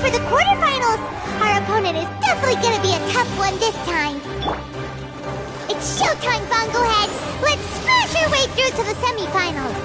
For the quarterfinals! Our opponent is definitely gonna be a tough one this time. It's showtime, Bunglehead! Let's smash our way through to the semifinals!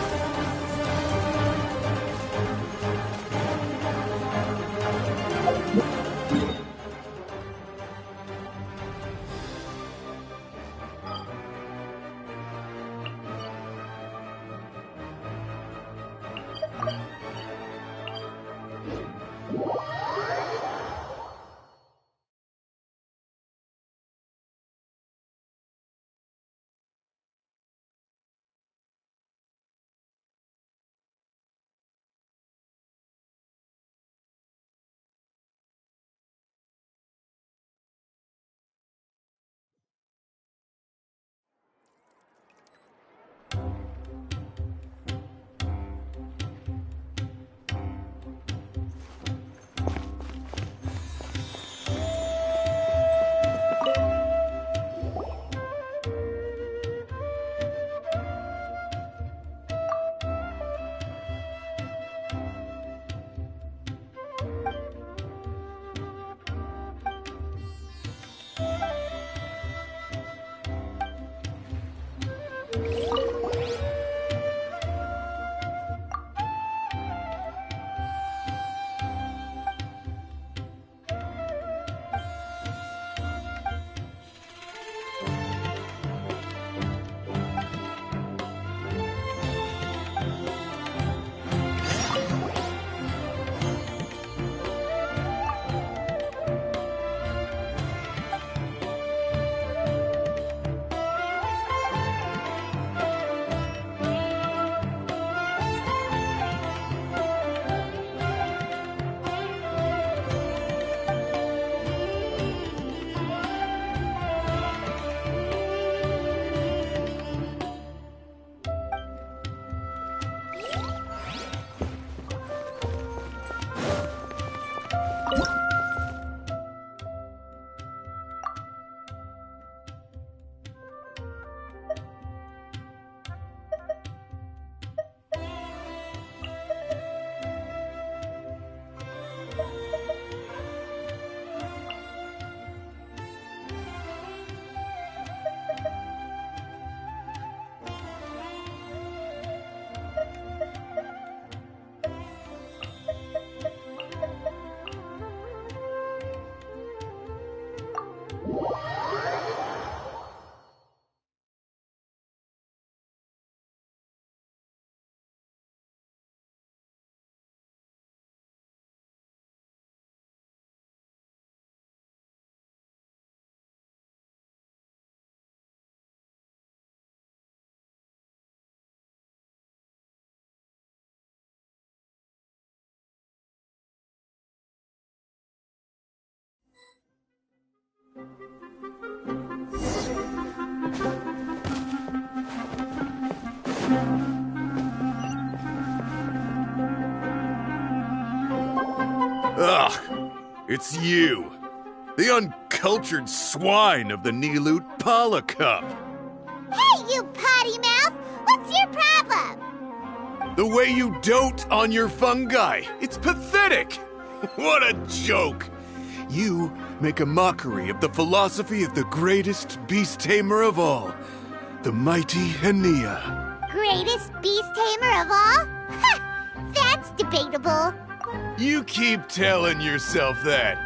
Ugh! It's you! The uncultured swine of the Niloot Pala Cup! Hey, you potty mouth! What's your problem? The way you dote on your fungi, it's pathetic! What a joke! You make a mockery of the philosophy of the greatest beast tamer of all, the mighty HAHAHAAH. Greatest beast tamer of all? Ha! That's debatable. You keep telling yourself that.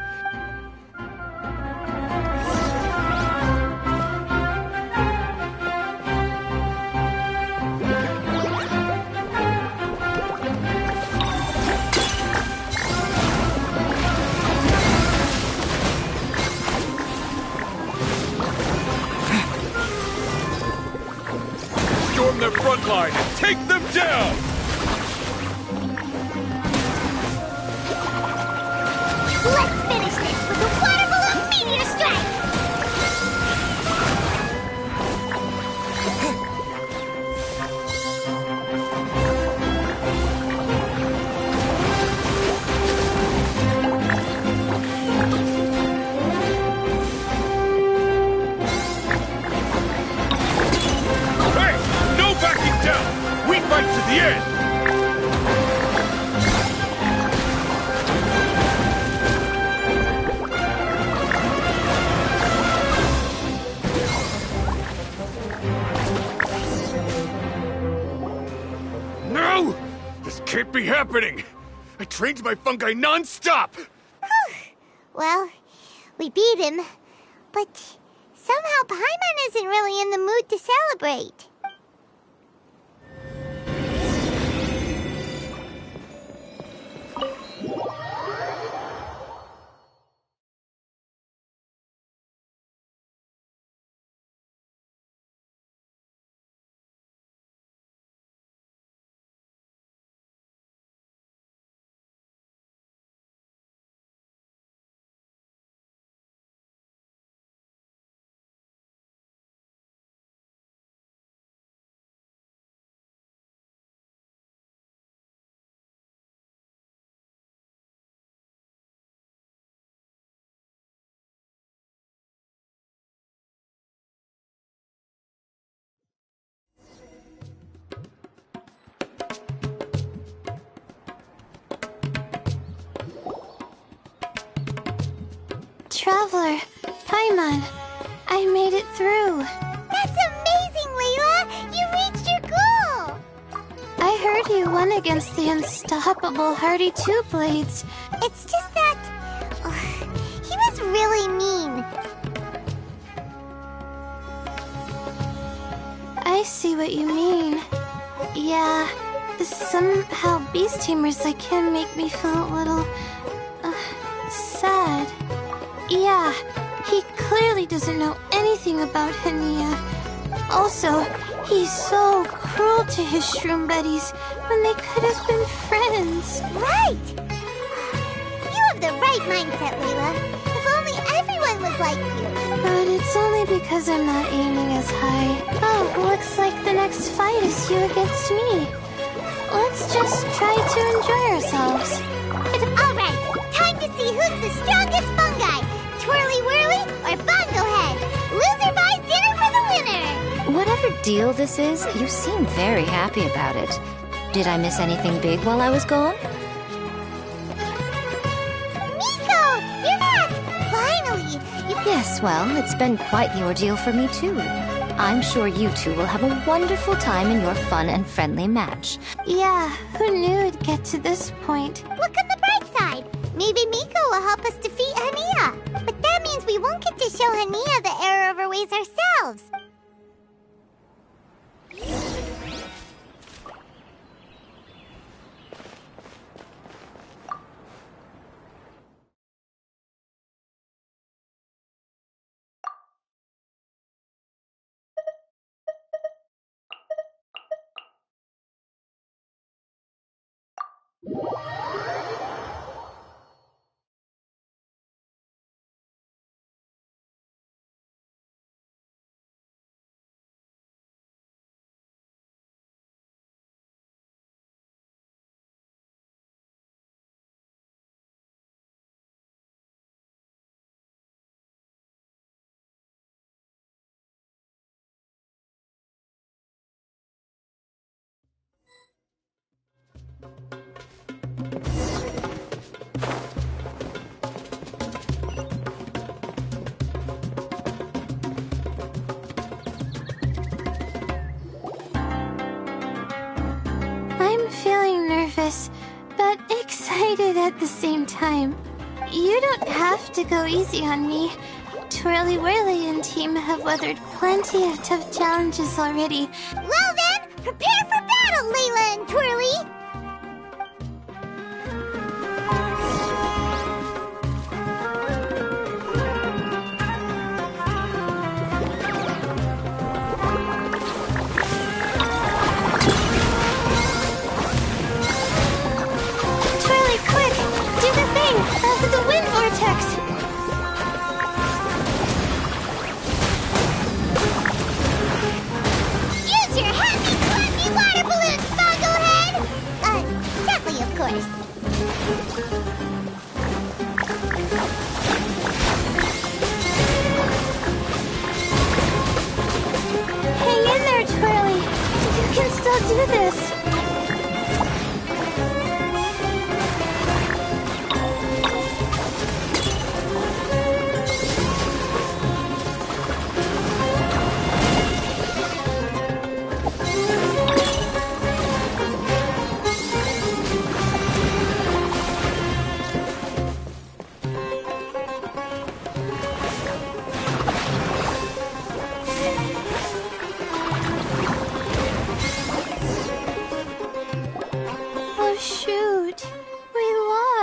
Storm their front line and take them down! Let's finish this with a water balloon meteor strike! Hey! No backing down! We fight to the end! No! This can't be happening! I trained my fungi non-stop! Well, we beat him, but somehow Paimon isn't really in the mood to celebrate. Traveler, Paimon, I made it through. That's amazing, Layla! You reached your goal! I heard you won against the unstoppable Hardy Two Blades. It's just that... he was really mean. I see what you mean. Yeah, somehow beast tamers like him make me feel a little... sad. Yeah, he clearly doesn't know anything about HAHAHAAH. Also, he's so cruel to his shroom buddies when they could have been friends. Right! You have the right mindset, Layla. If only everyone was like you. But it's only because I'm not aiming as high. Oh, looks like the next fight is you against me. Let's just try to enjoy ourselves. All right, time to see who's the strongest fungi. Twirly Whirly or Bongo Head. Loser buys dinner for the winner. Whatever deal this is, you seem very happy about it. Did I miss anything big while I was gone? Miko, you're back! Finally! Yes, well, it's been quite the ordeal for me too. I'm sure you two will have a wonderful time in your fun and friendly match. Yeah, who knew it'd get to this point? Look on the bright side. Maybe Miko will help us defeat HAHAHAAH. But that means we won't get to show HAHAHAAH the error of our ways ourselves. I'm feeling nervous, but excited at the same time. You don't have to go easy on me. Twirly Whirly and team have weathered plenty of tough challenges already. Well then, prepare for battle, Layla and Twirly! Twirly, quick! Do the thing! The wind vortex! Use your happy, clappy water balloons, Bonglehead! Definitely, of course. Hang in there, Twirly! You can still do this! Oh shoot, we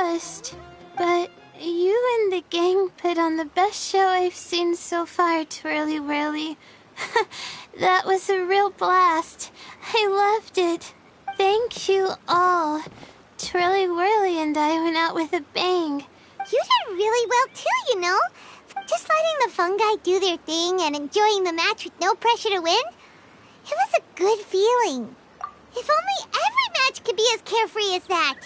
lost. But you and the gang put on the best show I've seen so far, Twirly Whirly. That was a real blast. I loved it. Thank you all. Twirly Whirly and I went out with a bang. You did really well too, you know. Just letting the fungi do their thing and enjoying the match with no pressure to win. It was a good feeling. If only every match could be as carefree as that.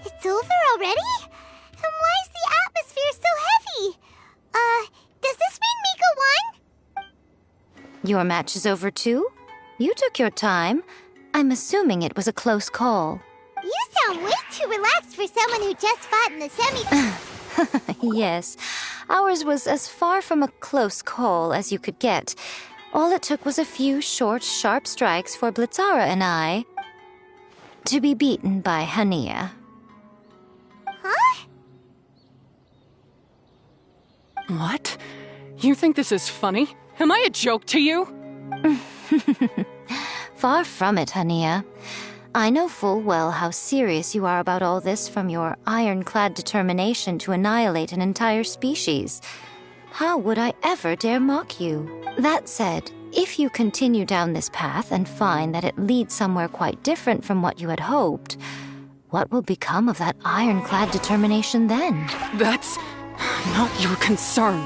It's over already? And why is the atmosphere so heavy? Does this mean Mika won? Your match is over too? You took your time. I'm assuming it was a close call. You sound way too relaxed for someone who just fought in the semi... Yes, ours was as far from a close call as you could get. All it took was a few short, sharp strikes for Blitzara and I to be beaten by Hania. Huh? What? You think this is funny? Am I a joke to you? Far from it, Hania. I know full well how serious you are about all this from your ironclad determination to annihilate an entire species. How would I ever dare mock you? That said, if you continue down this path and find that it leads somewhere quite different from what you had hoped, what will become of that ironclad determination then? That's not your concern.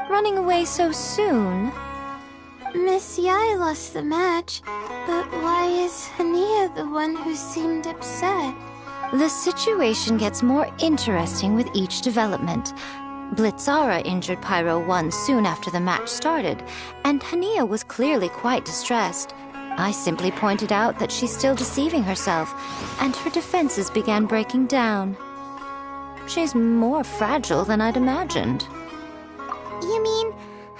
Running away so soon? Miss Yai lost the match, but why is Hania the one who seemed upset? The situation gets more interesting with each development. Blitzara injured Pyro 1 soon after the match started, and Hania was clearly quite distressed. I simply pointed out that she's still deceiving herself, and her defenses began breaking down. She's more fragile than I'd imagined. You mean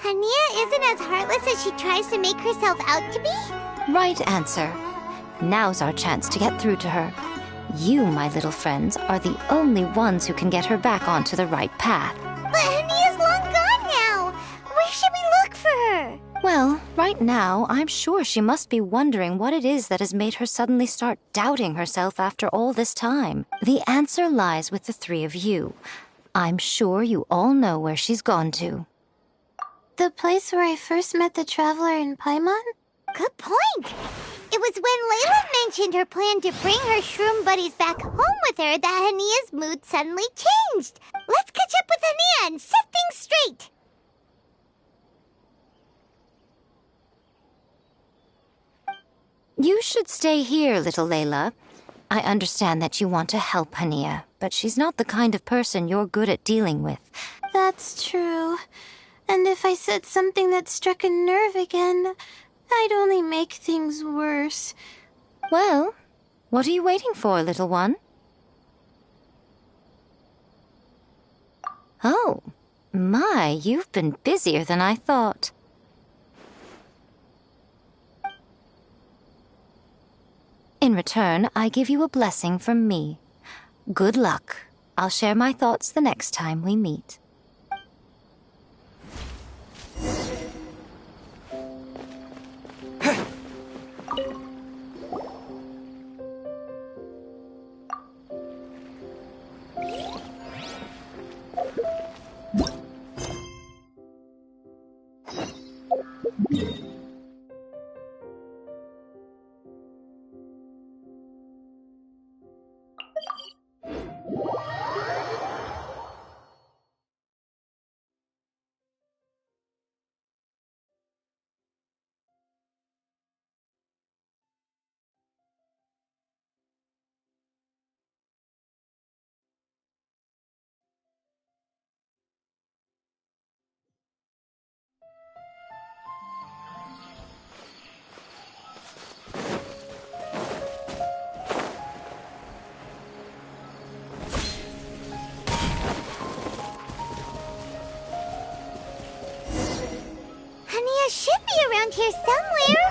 Hania isn't as heartless as she tries to make herself out to be? Right answer. Now's our chance to get through to her. You, my little friends, are the only ones who can get her back onto the right path. But Hania's long gone now. Where should we look for her? Well, right now, I'm sure she must be wondering what it is that has made her suddenly start doubting herself after all this time. The answer lies with the three of you. I'm sure you all know where she's gone to. The place where I first met the traveler in Paimon? Good point. It was when Layla mentioned her plan to bring her shroom buddies back home with her that Hania's mood suddenly changed. Let's catch up with Hania and set things straight. You should stay here, little Layla. I understand that you want to help Hania, but she's not the kind of person you're good at dealing with. That's true. And if I said something that struck a nerve again, I'd only make things worse. Well, what are you waiting for, little one? Oh, my, you've been busier than I thought. In return, I give you a blessing from me. Good luck. I'll share my thoughts the next time we meet. Hania should be around here somewhere.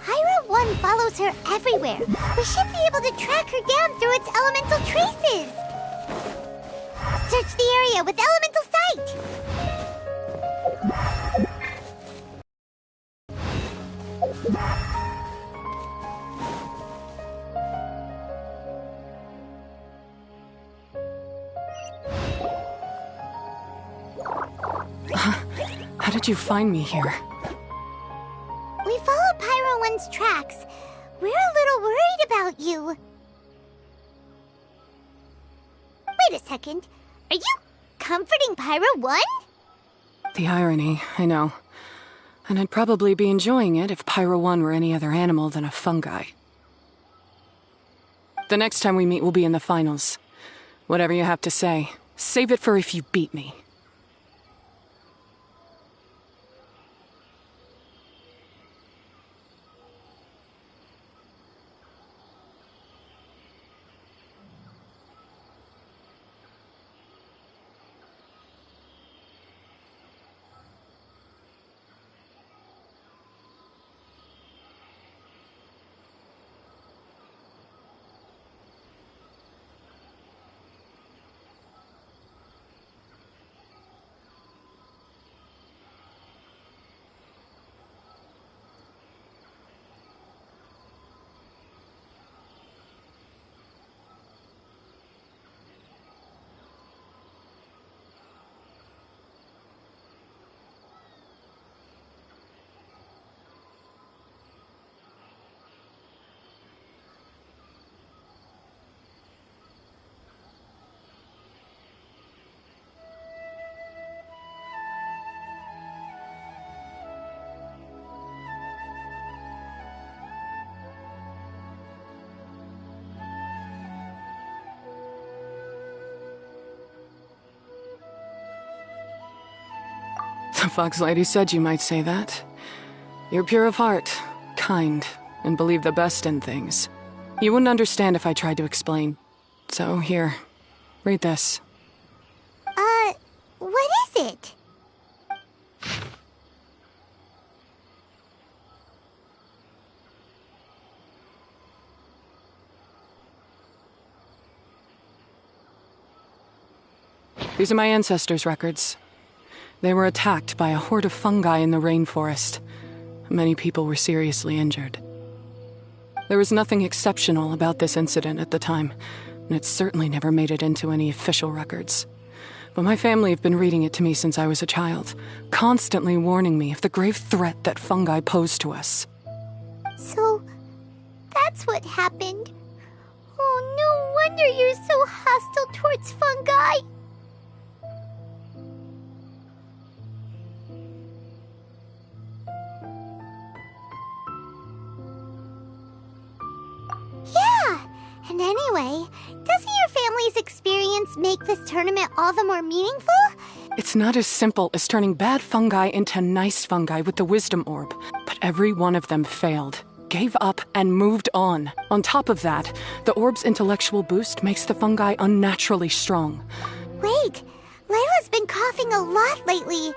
Pyra 1 follows her everywhere. We should be able to track her down through its elemental traces. Search the area with elemental sight. How did you find me here? We followed Pyro 1's tracks. We're a little worried about you. Wait a second. Are you comforting Pyro 1? The irony, I know. And I'd probably be enjoying it if Pyro 1 were any other animal than a fungi. The next time we meet will be in the finals. Whatever you have to say, save it for if you beat me. The Fox Lady said you might say that. You're pure of heart, kind, and believe the best in things. You wouldn't understand if I tried to explain. So here, read this. What is it? These are my ancestors' records. They were attacked by a horde of fungi in the rainforest. Many people were seriously injured. There was nothing exceptional about this incident at the time, and it certainly never made it into any official records. But my family have been reading it to me since I was a child, constantly warning me of the grave threat that fungi pose to us. So, that's what happened. Oh, no wonder you're so hostile towards fungi. Yeah, and anyway, doesn't your family's experience make this tournament all the more meaningful? It's not as simple as turning bad fungi into nice fungi with the wisdom orb, but every one of them failed, gave up, and moved on. On top of that, the orb's intellectual boost makes the fungi unnaturally strong. Wait, Layla's been coughing a lot lately.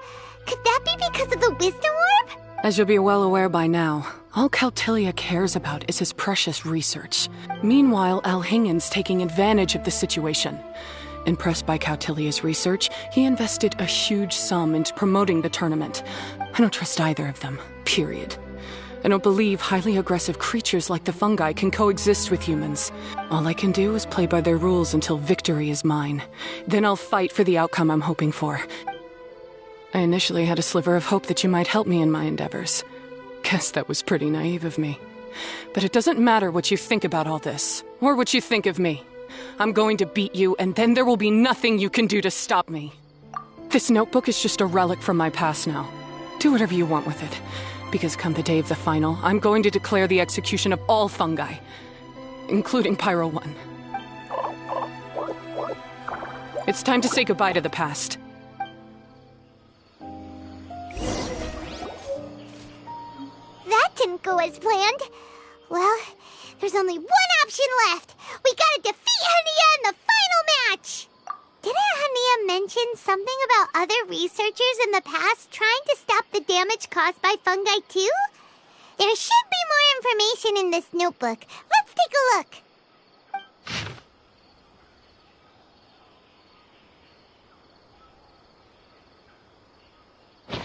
Could that be because of the wisdom orb? As you'll be well aware by now, all Kautilya cares about is his precious research. Meanwhile, Alhingen's taking advantage of the situation. Impressed by Kautilya's research, he invested a huge sum into promoting the tournament. I don't trust either of them, period. I don't believe highly aggressive creatures like the fungi can coexist with humans. All I can do is play by their rules until victory is mine. Then I'll fight for the outcome I'm hoping for. I initially had a sliver of hope that you might help me in my endeavors. Guess that was pretty naive of me. But it doesn't matter what you think about all this, or what you think of me. I'm going to beat you, and then there will be nothing you can do to stop me. This notebook is just a relic from my past now. Do whatever you want with it, because come the day of the final, I'm going to declare the execution of all fungi, including Pyro 1. It's time to say goodbye to the past. That didn't go as planned. Well, there's only one option left. We gotta defeat Hania in the final match! Didn't Hania mention something about other researchers in the past trying to stop the damage caused by fungi too? There should be more information in this notebook. Let's take a look.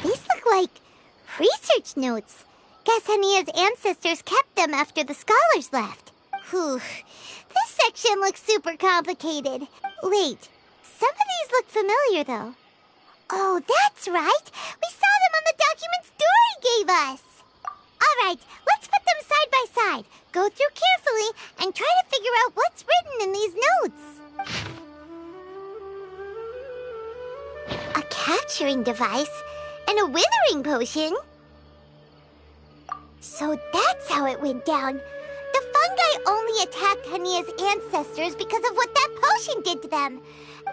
These look like research notes. Guess Hania's ancestors kept them after the scholars left. Whew. This section looks super complicated. Wait, some of these look familiar though. Oh, that's right. We saw them on the documents Dory gave us. All right, let's put them side by side, go through carefully, and try to figure out what's written in these notes. A capturing device and a withering potion. So that's how it went down. The fungi only attacked Hania's ancestors because of what that potion did to them.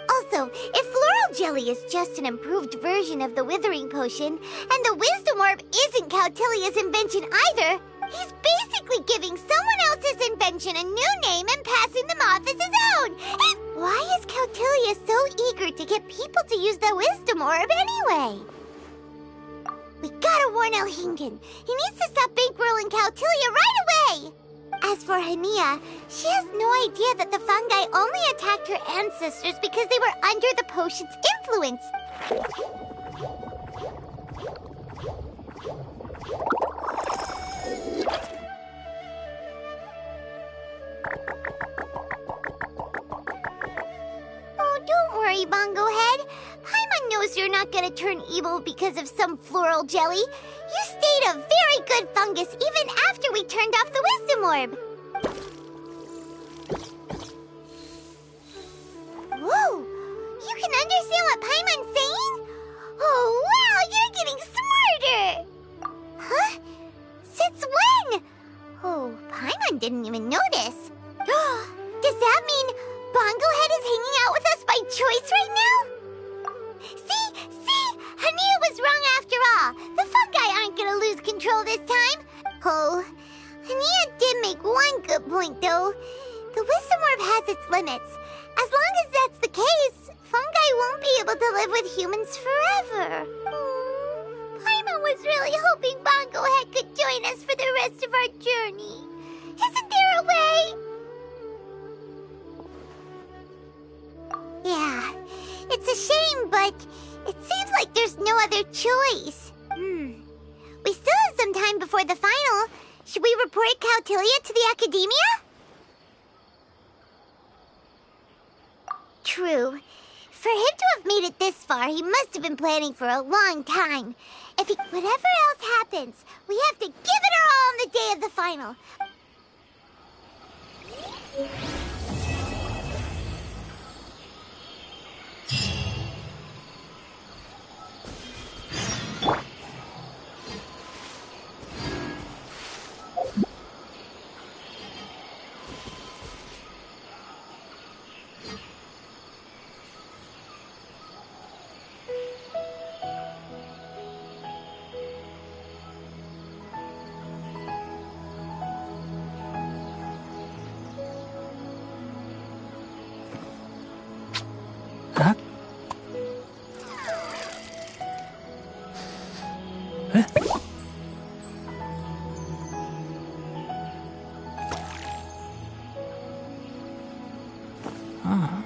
Also, if floral jelly is just an improved version of the withering potion, and the wisdom orb isn't Kautilya's invention either, he's basically giving someone else's invention a new name and passing them off as his own. Why is Kautilya so eager to get people to use the wisdom orb anyway? We gotta warn Alhingen. He needs to stop bankrolling Kautilya right away! As for Hania, she has no idea that the fungi only attacked her ancestors because they were under the potion's influence. Oh, don't worry, Bongo Head. Paimon knows you're not gonna turn evil because of some floral jelly. You stayed a very good fungus even after we turned off the wisdom orb. Whoa! You can understand what Paimon's saying? Oh, wow! You're getting smarter! Huh? Since when? Oh, Paimon didn't even notice. Does that mean Bongo Head is hanging out with us by choice right now? See? Hania was wrong after all. The fungi aren't gonna lose control this time. Oh, Hania did make one good point, though. The wisdom orb has its limits. As long as that's the case, fungi won't be able to live with humans forever. Paimon was really hoping Bongo Head could join us for the rest of our journey. Isn't there a way? Yeah, It's a shame, but it seems like there's no other choice. We still have some time before the final. Should we report Cautilia to the Academia? True. For him to have made it this far, he must have been planning for a long time. Whatever else happens, we have to give it our all on the day of the final. Huh? Huh? Ah.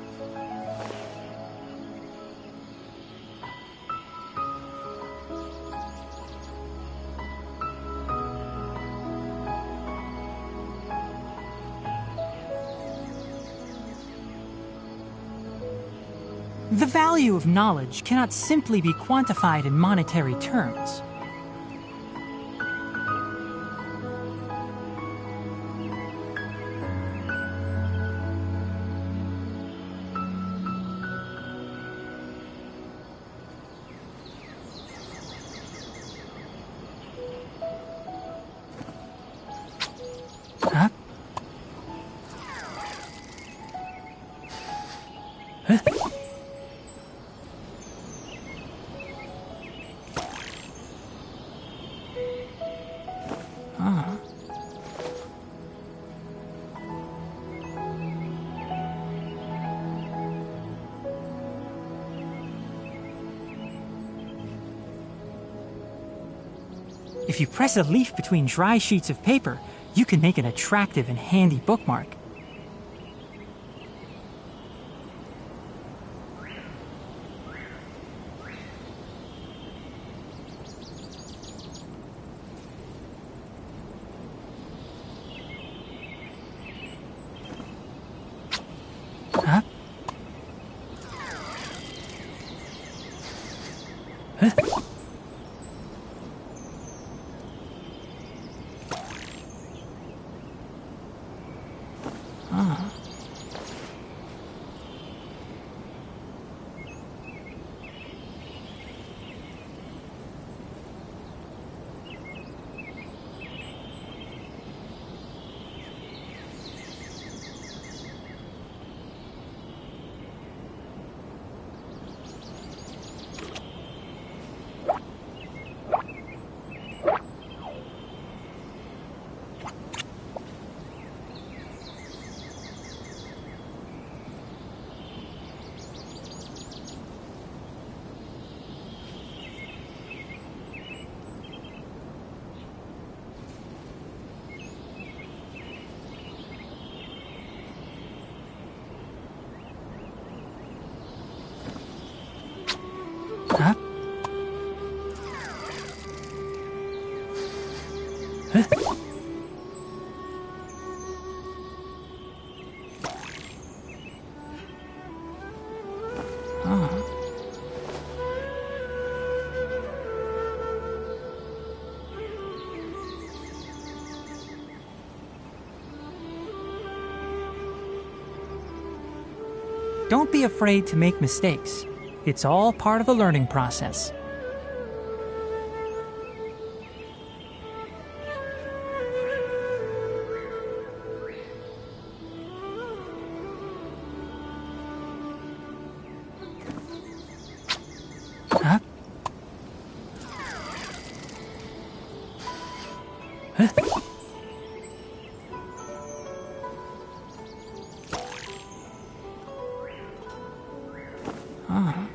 The value of knowledge cannot simply be quantified in monetary terms. Huh? Huh? Ah. If you press a leaf between dry sheets of paper, you can make an attractive and handy bookmark. Huh? Huh? Ah. Huh? Huh? Ah. Don't be afraid to make mistakes. It's all part of the learning process. Huh? Huh? Ah.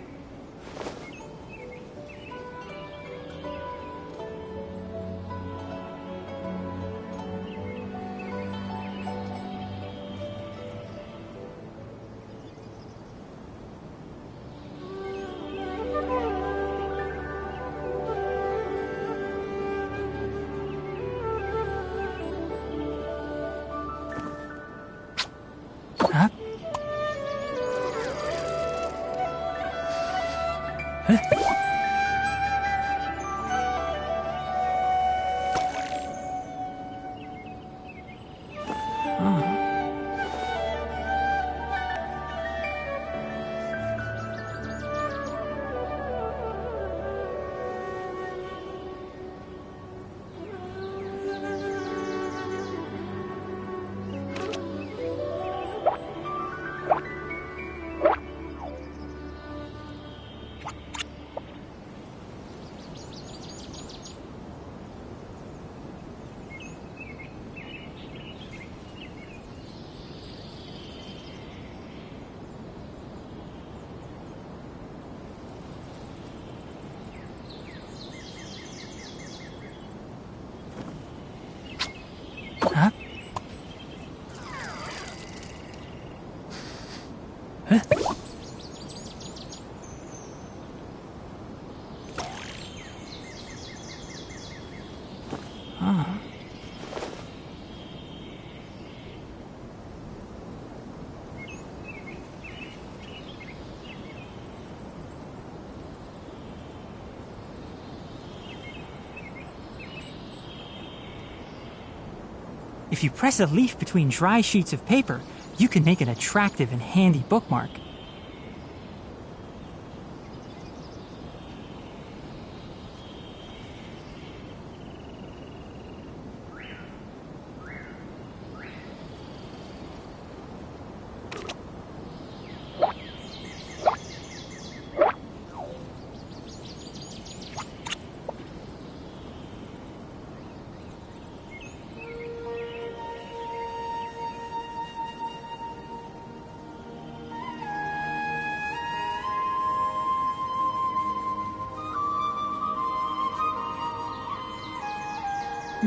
If you press a leaf between dry sheets of paper, you can make an attractive and handy bookmark.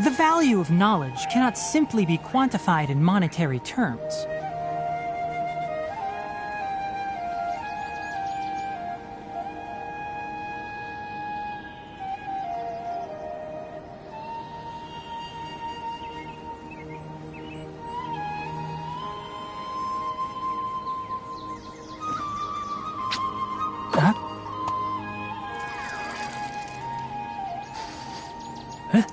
The value of knowledge cannot simply be quantified in monetary terms. Huh? Huh?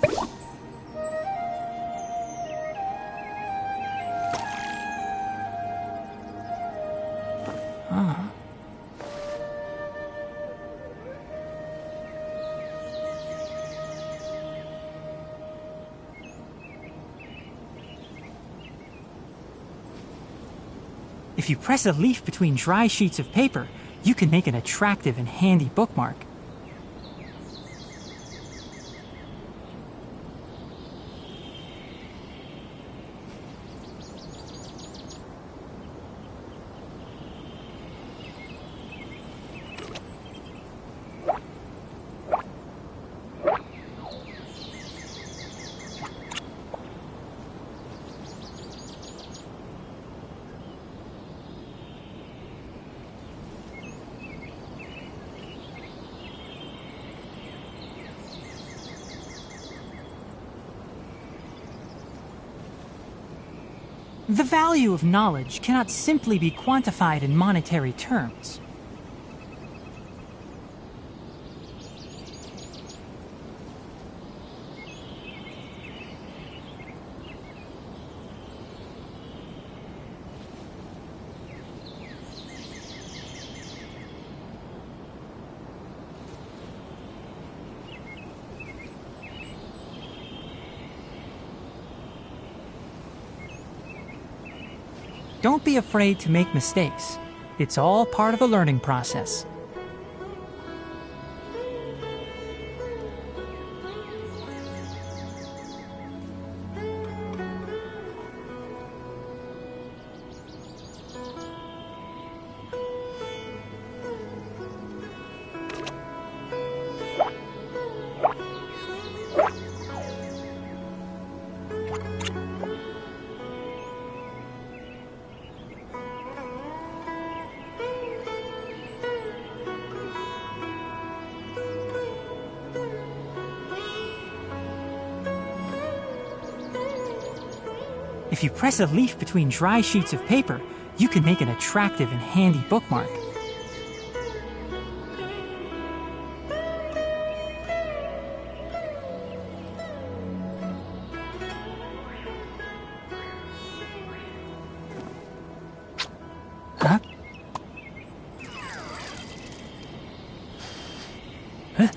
If you press a leaf between dry sheets of paper, you can make an attractive and handy bookmark. The value of knowledge cannot simply be quantified in monetary terms. Don't be afraid to make mistakes. It's all part of the learning process. If you press a leaf between dry sheets of paper, you can make an attractive and handy bookmark. Huh? Huh?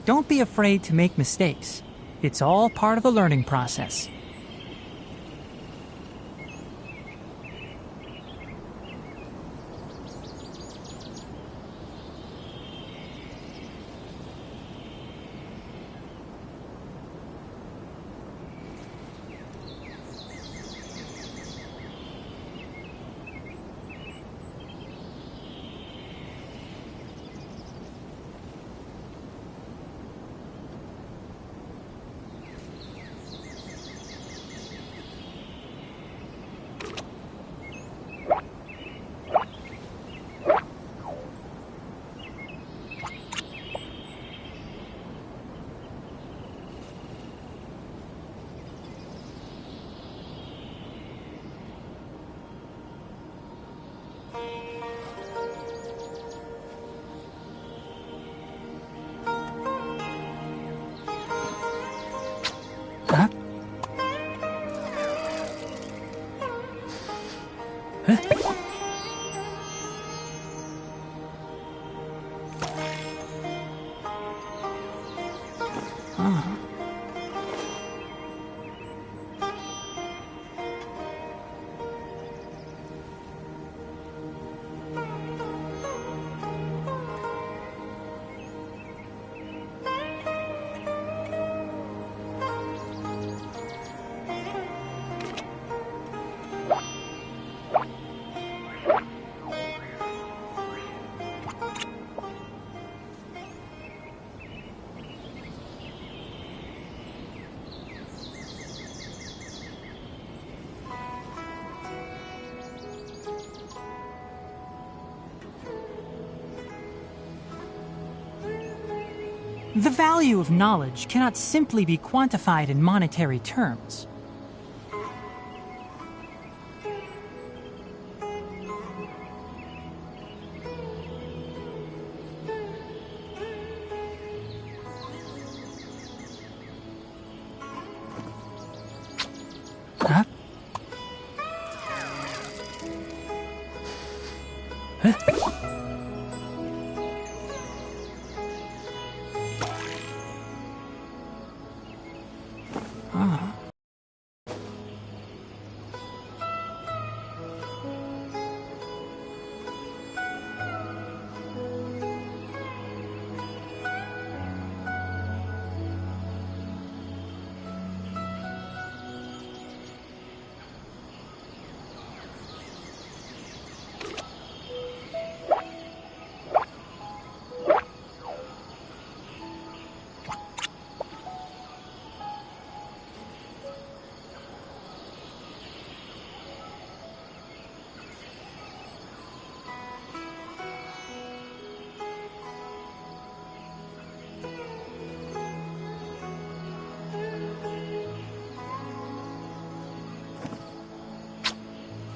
Don't be afraid to make mistakes. It's all part of the learning process. The value of knowledge cannot simply be quantified in monetary terms. Huh? Huh? Ah.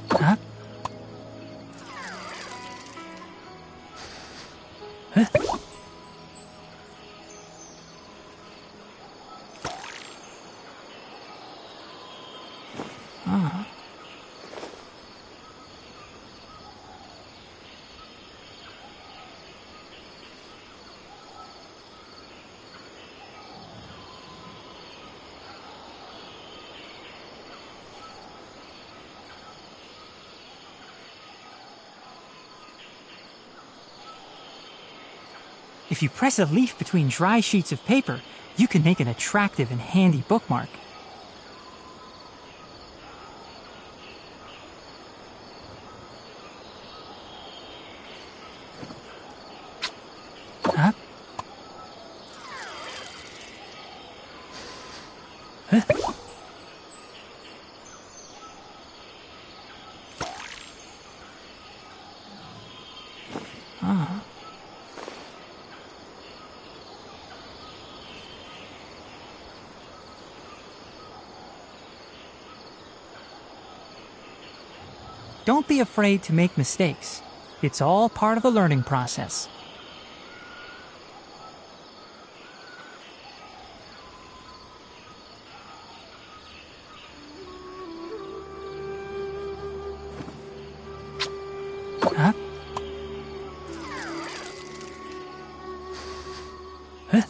Huh? Huh? Ah. If you press a leaf between dry sheets of paper, you can make an attractive and handy bookmark. Huh? Huh? Ah. Don't be afraid to make mistakes. It's all part of the learning process. Huh? Huh?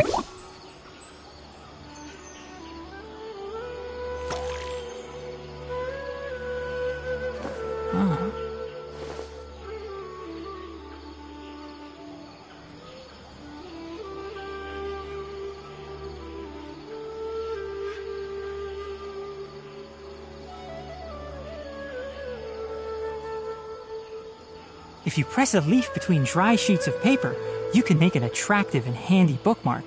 Ah. If you press a leaf between dry sheets of paper, you can make an attractive and handy bookmark.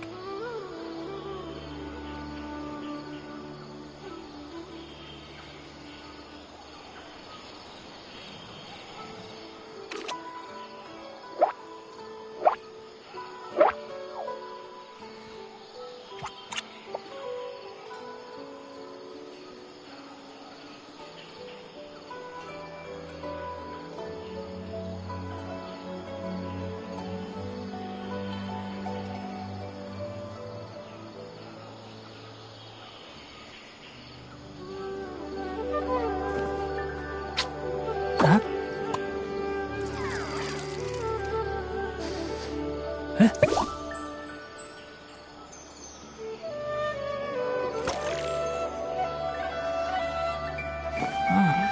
Huh? Huh? Ah.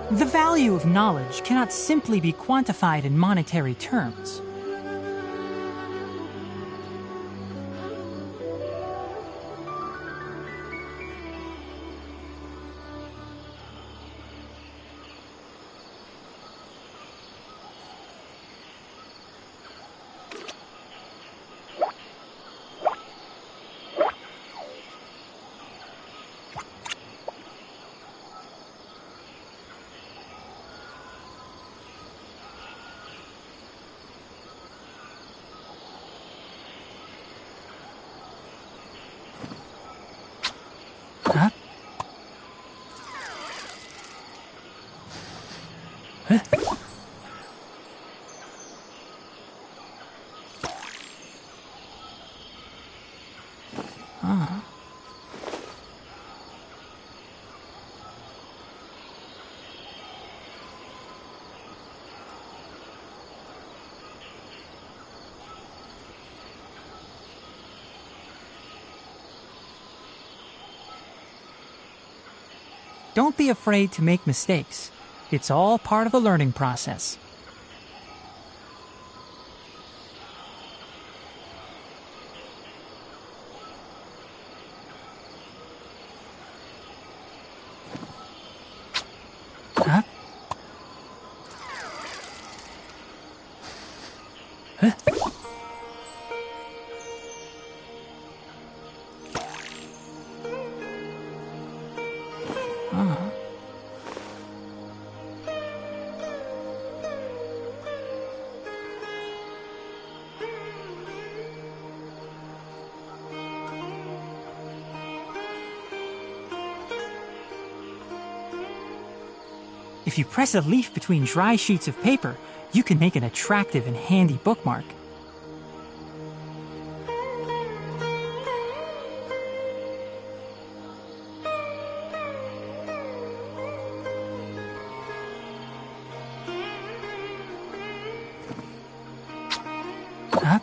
The value of knowledge cannot simply be quantified in monetary terms. Don't be afraid to make mistakes. It's all part of the learning process. Huh? Huh? If you press a leaf between dry sheets of paper, you can make an attractive and handy bookmark. Huh?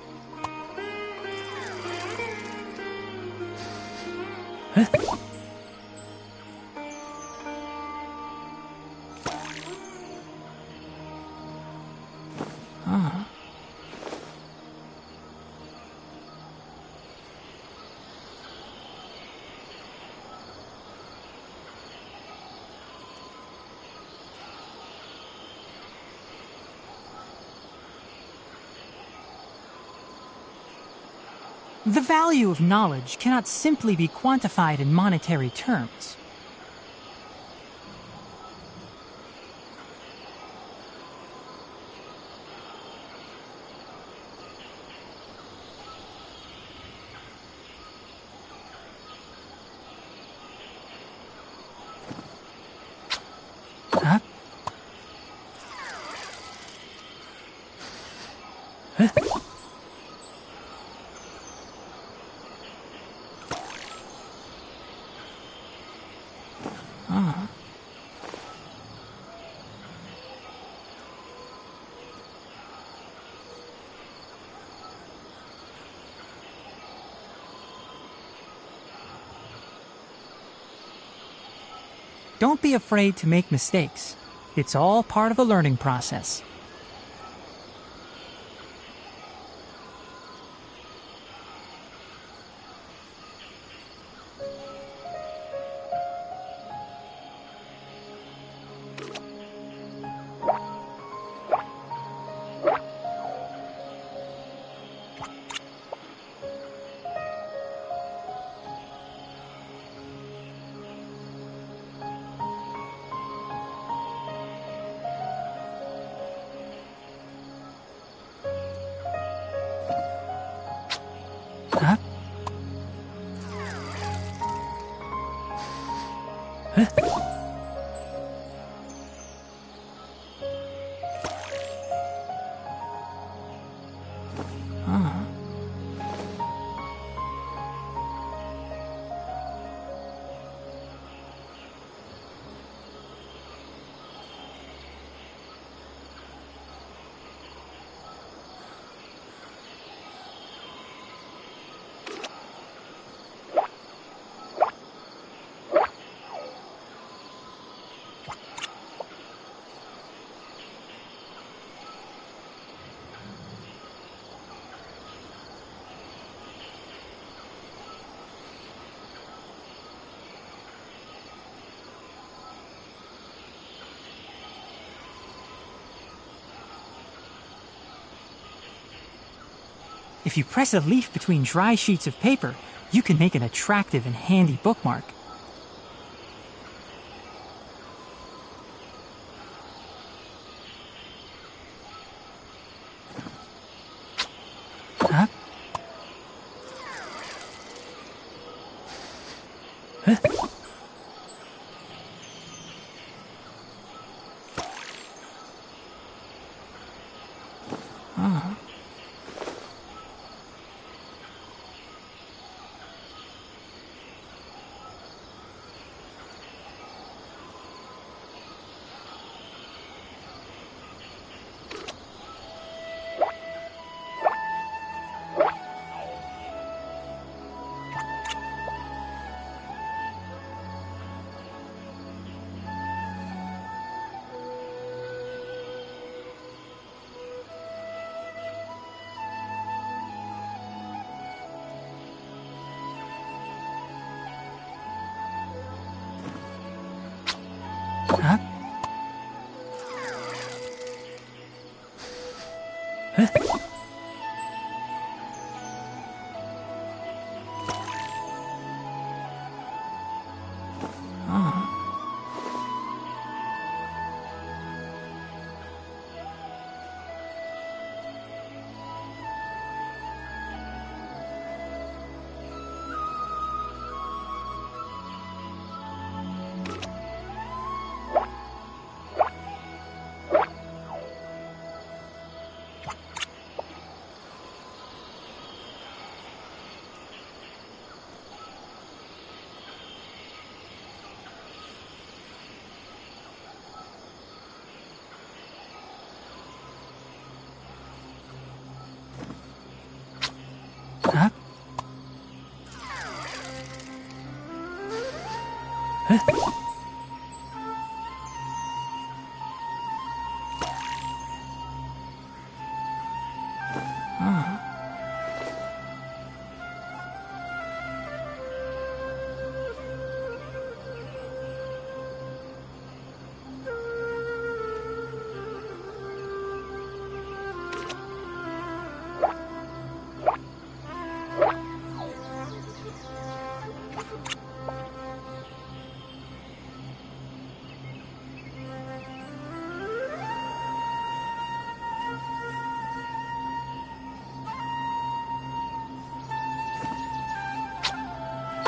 Huh? The value of knowledge cannot simply be quantified in monetary terms. Huh? Huh? Don't be afraid to make mistakes. It's all part of the learning process. Huh? Huh? If you press a leaf between dry sheets of paper, you can make an attractive and handy bookmark. Huh? Huh? Huh? Huh? Huh?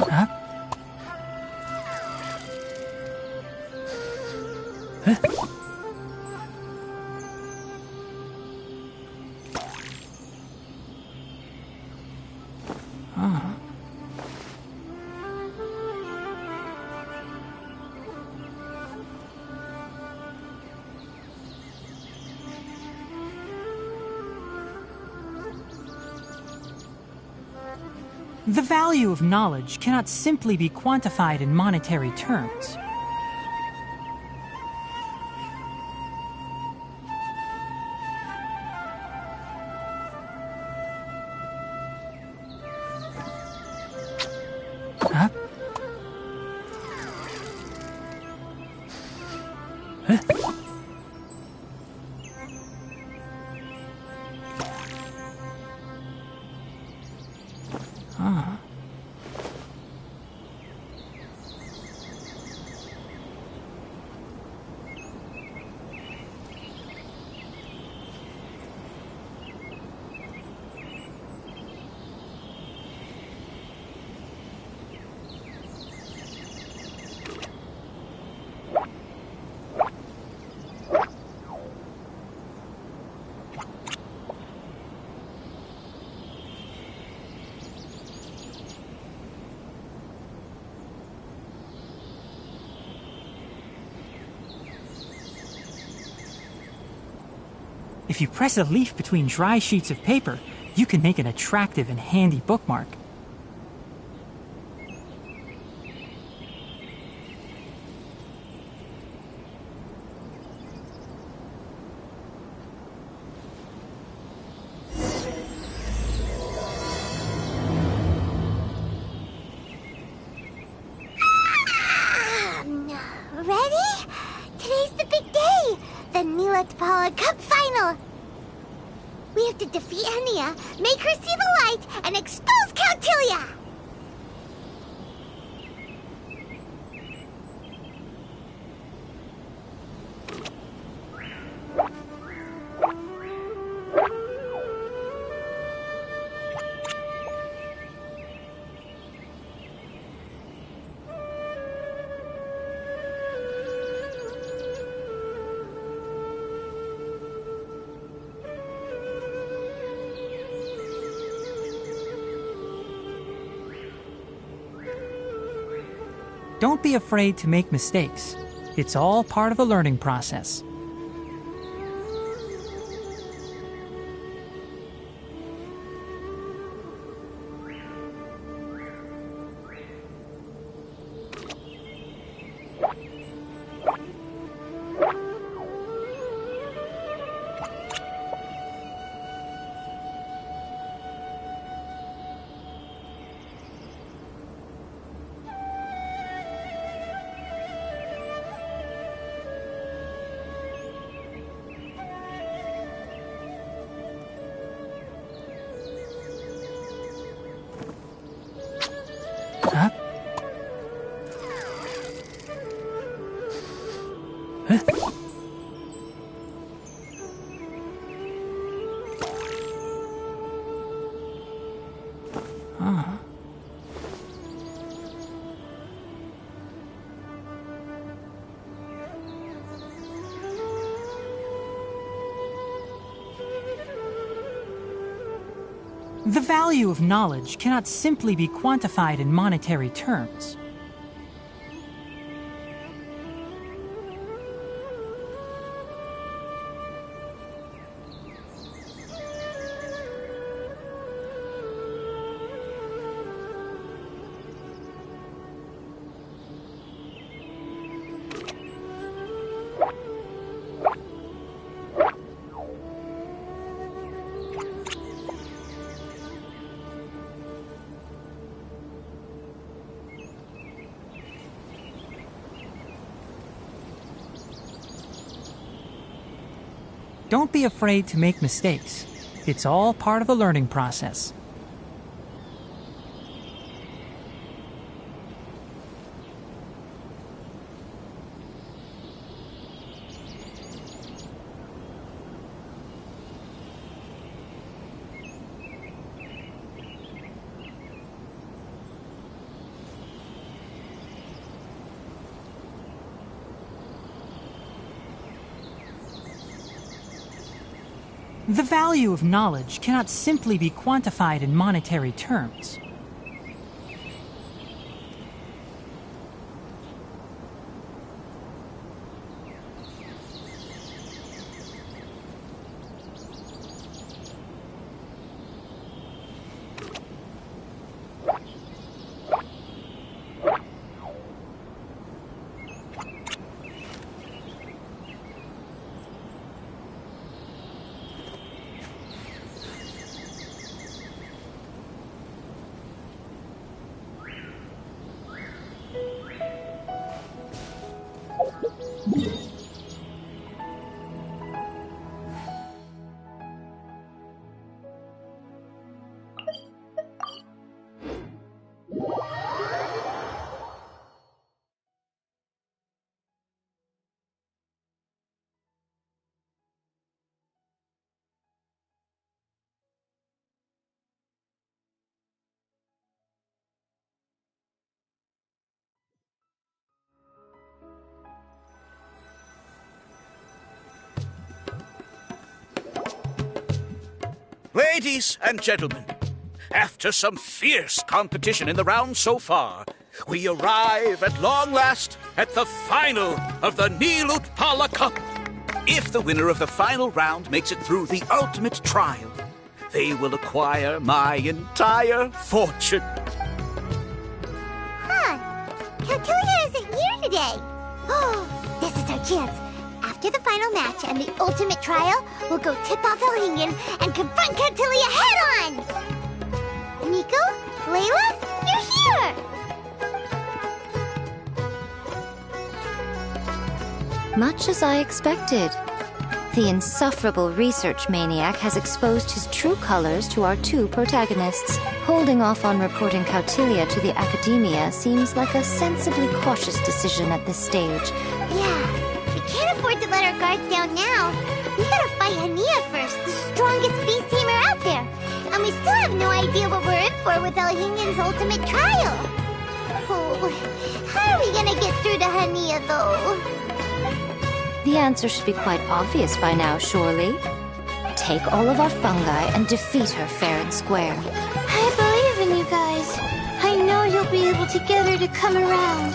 Huh? The value of knowledge cannot simply be quantified in monetary terms. Huh? Huh? If you press a leaf between dry sheets of paper, you can make an attractive and handy bookmark. Ready? Today's the big day! The Nilatpala Cup Final! We have to defeat Henia, make her see the light, and expose Cautilia! Don't be afraid to make mistakes. It's all part of the learning process. The value of knowledge cannot simply be quantified in monetary terms. Don't be afraid to make mistakes. It's all part of the learning process. The value of knowledge cannot simply be quantified in monetary terms. Ladies and gentlemen, after some fierce competition in the round so far, we arrive at long last at the final of the Nilutpala Cup. If the winner of the final round makes it through the ultimate trial, they will acquire my entire fortune. Caltilia isn't here today. Oh, this is our chance. After the final match and the ultimate trial, we'll go tip off Elhingen and confront Caltilia head-on! Nico? Layla? You're here! Much as I expected. The insufferable research maniac has exposed his true colors to our two protagonists. Holding off on reporting Caltilia to the Academia seems like a sensibly cautious decision at this stage. Yeah, we can't afford to let our guards down now. We gotta fight Hania first, the strongest beast tamer out there. And we still have no idea what we're in for with Elhingen's ultimate trial. Oh, how are we gonna get through to Hania, though? The answer should be quite obvious by now, surely. Take all of our fungi and defeat her fair and square. I believe in you guys. I know you'll be able to get her to come around.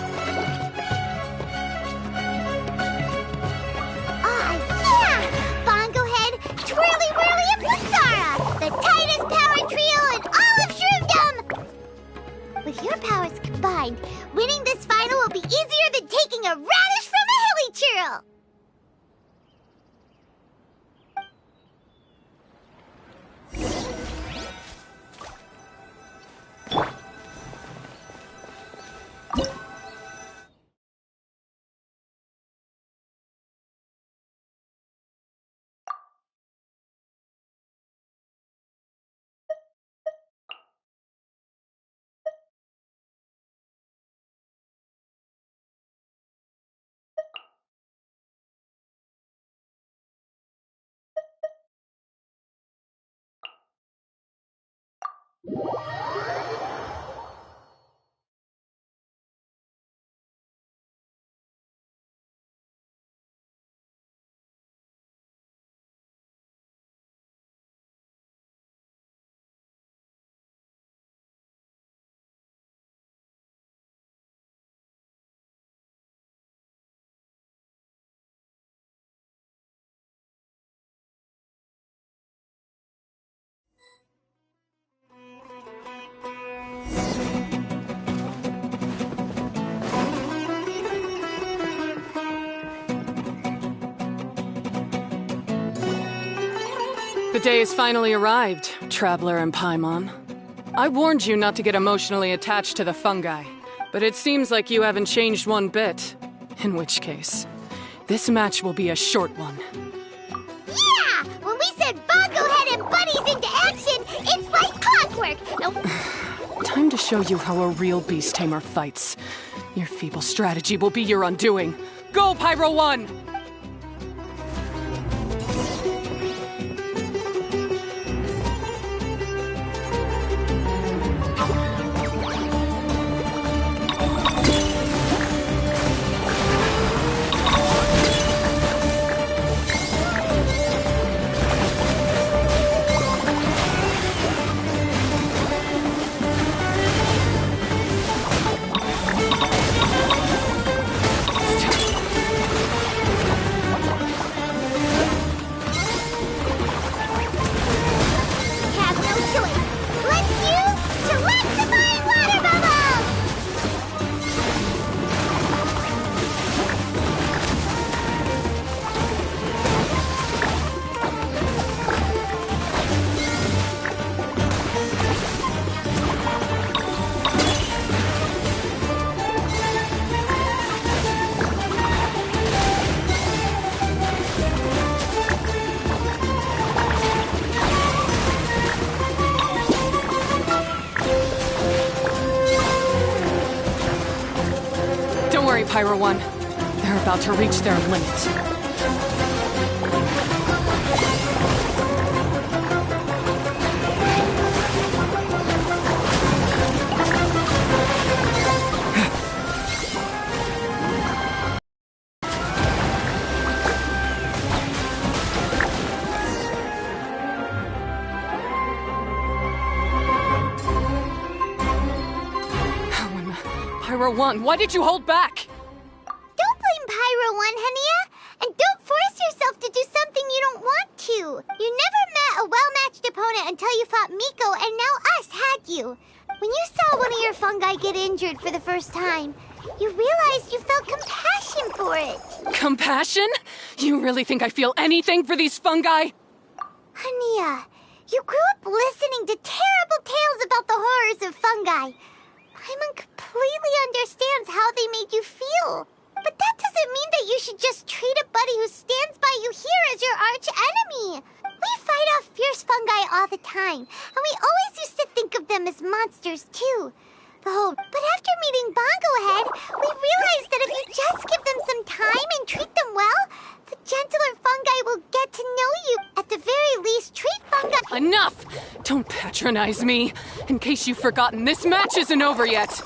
Ah, yeah! Bongo Head, Twirly Whirly, and Blitzara! The tightest power trio in all of Shroomdom! With your powers combined, winning this final will be easier than taking a radish from a hilly churl! the day has finally arrived, Traveler and Paimon. I warned you not to get emotionally attached to the fungi, but it seems like you haven't changed one bit. In which case, this match will be a short one. Yeah! When we send Bongo Head and buddies into action, it's like clockwork! Now, Time to show you how a real beast tamer fights. Your feeble strategy will be your undoing. Go, Pyro 1! have no choice. Let's use electrifying water bubbles! Don't worry, Pyro 1. They're about to reach their limit. Pyro 1, why did you hold back? Don't blame Pyro 1, Hania. And don't force yourself to do something you don't want to. You never met a well-matched opponent until you fought Miko, and now us had you. When you saw one of your fungi get injured for the first time, you realized you felt compassion for it. Compassion? You really think I feel anything for these fungi? Hania, you grew up listening to terrible tales about the horrors of fungi. Paimon completely understands how they made you feel. But that doesn't mean that you should just treat a buddy who stands by you here as your arch enemy. We fight off fierce fungi all the time, and we always used to think of them as monsters too. But after meeting Bongo Head, we realized that if you just give them some time and treat them well, the gentler fungi will get to know you. At the very least, treat fungi— Enough! Don't patronize me. In case you've forgotten, this match isn't over yet.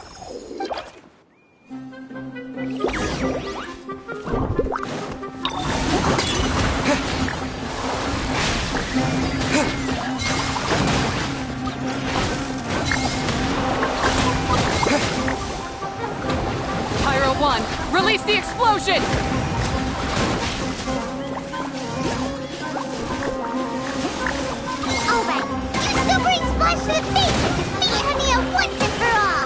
Pyro 1, release the explosion! Alright, you super splash to the face! Meet Hania once and for all!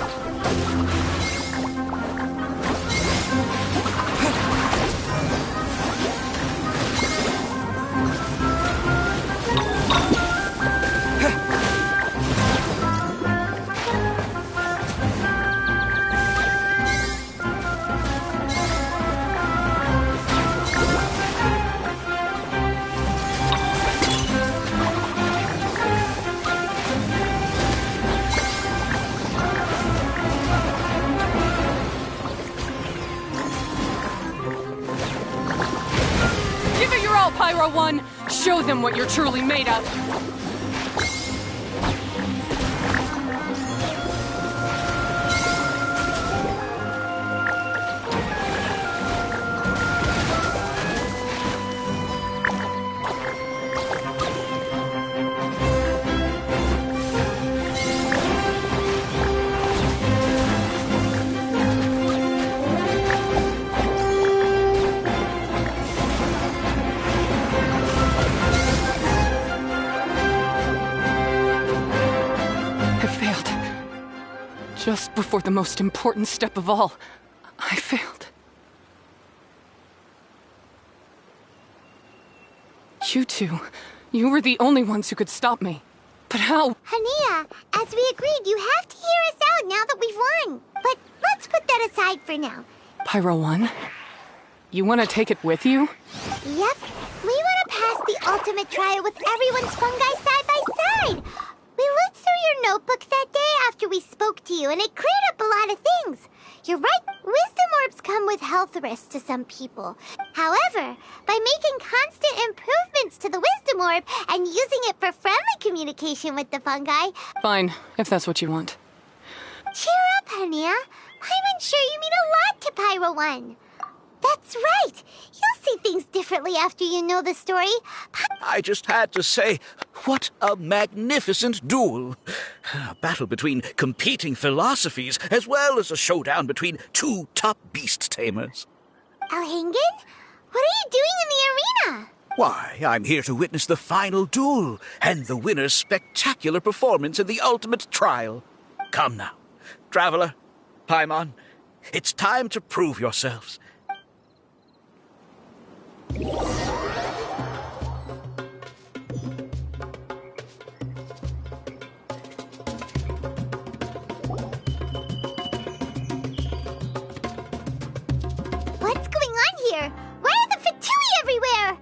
Give it your all, Pyro 1! Show them what you're truly made of! Just before the most important step of all, I failed. You two, You were the only ones who could stop me. But how? Hania, as we agreed, you have to hear us out now that we've won. But let's put that aside for now. Pyro 1? You want to take it with you? Yep. We want to pass the ultimate trial with everyone's fungi side by side. We looked through your notebook that day after we spoke to you, and it cleared up a lot of things. You're right, wisdom orbs come with health risks to some people. However, by making constant improvements to the wisdom orb and using it for friendly communication with the fungi... Fine, if that's what you want. Cheer up, Hania. I'm sure you mean a lot to Pyro 1. That's right. You'll see things differently after you know the story. I just had to say, what a magnificent duel. A battle between competing philosophies, as well as a showdown between two top beast tamers. Alhingen? What are you doing in the arena? Why, I'm here to witness the final duel and the winner's spectacular performance in the ultimate trial. Come now, Traveler, Paimon, it's time to prove yourselves. What's going on here? Why are the Fatui everywhere?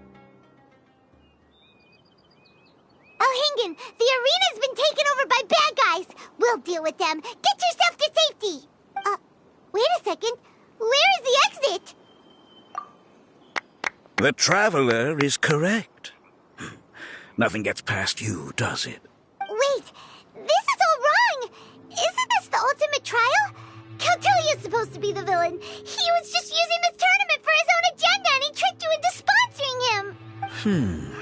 Alhingen, the arena's been taken over by bad guys. We'll deal with them. Get yourself to safety. Wait a second. Where is the exit? The Traveler is correct. Nothing gets past you, does it? Wait, this is all wrong. Isn't this the ultimate trial? Cautilia's supposed to be the villain. He was just using this tournament for his own agenda, and he tricked you into sponsoring him.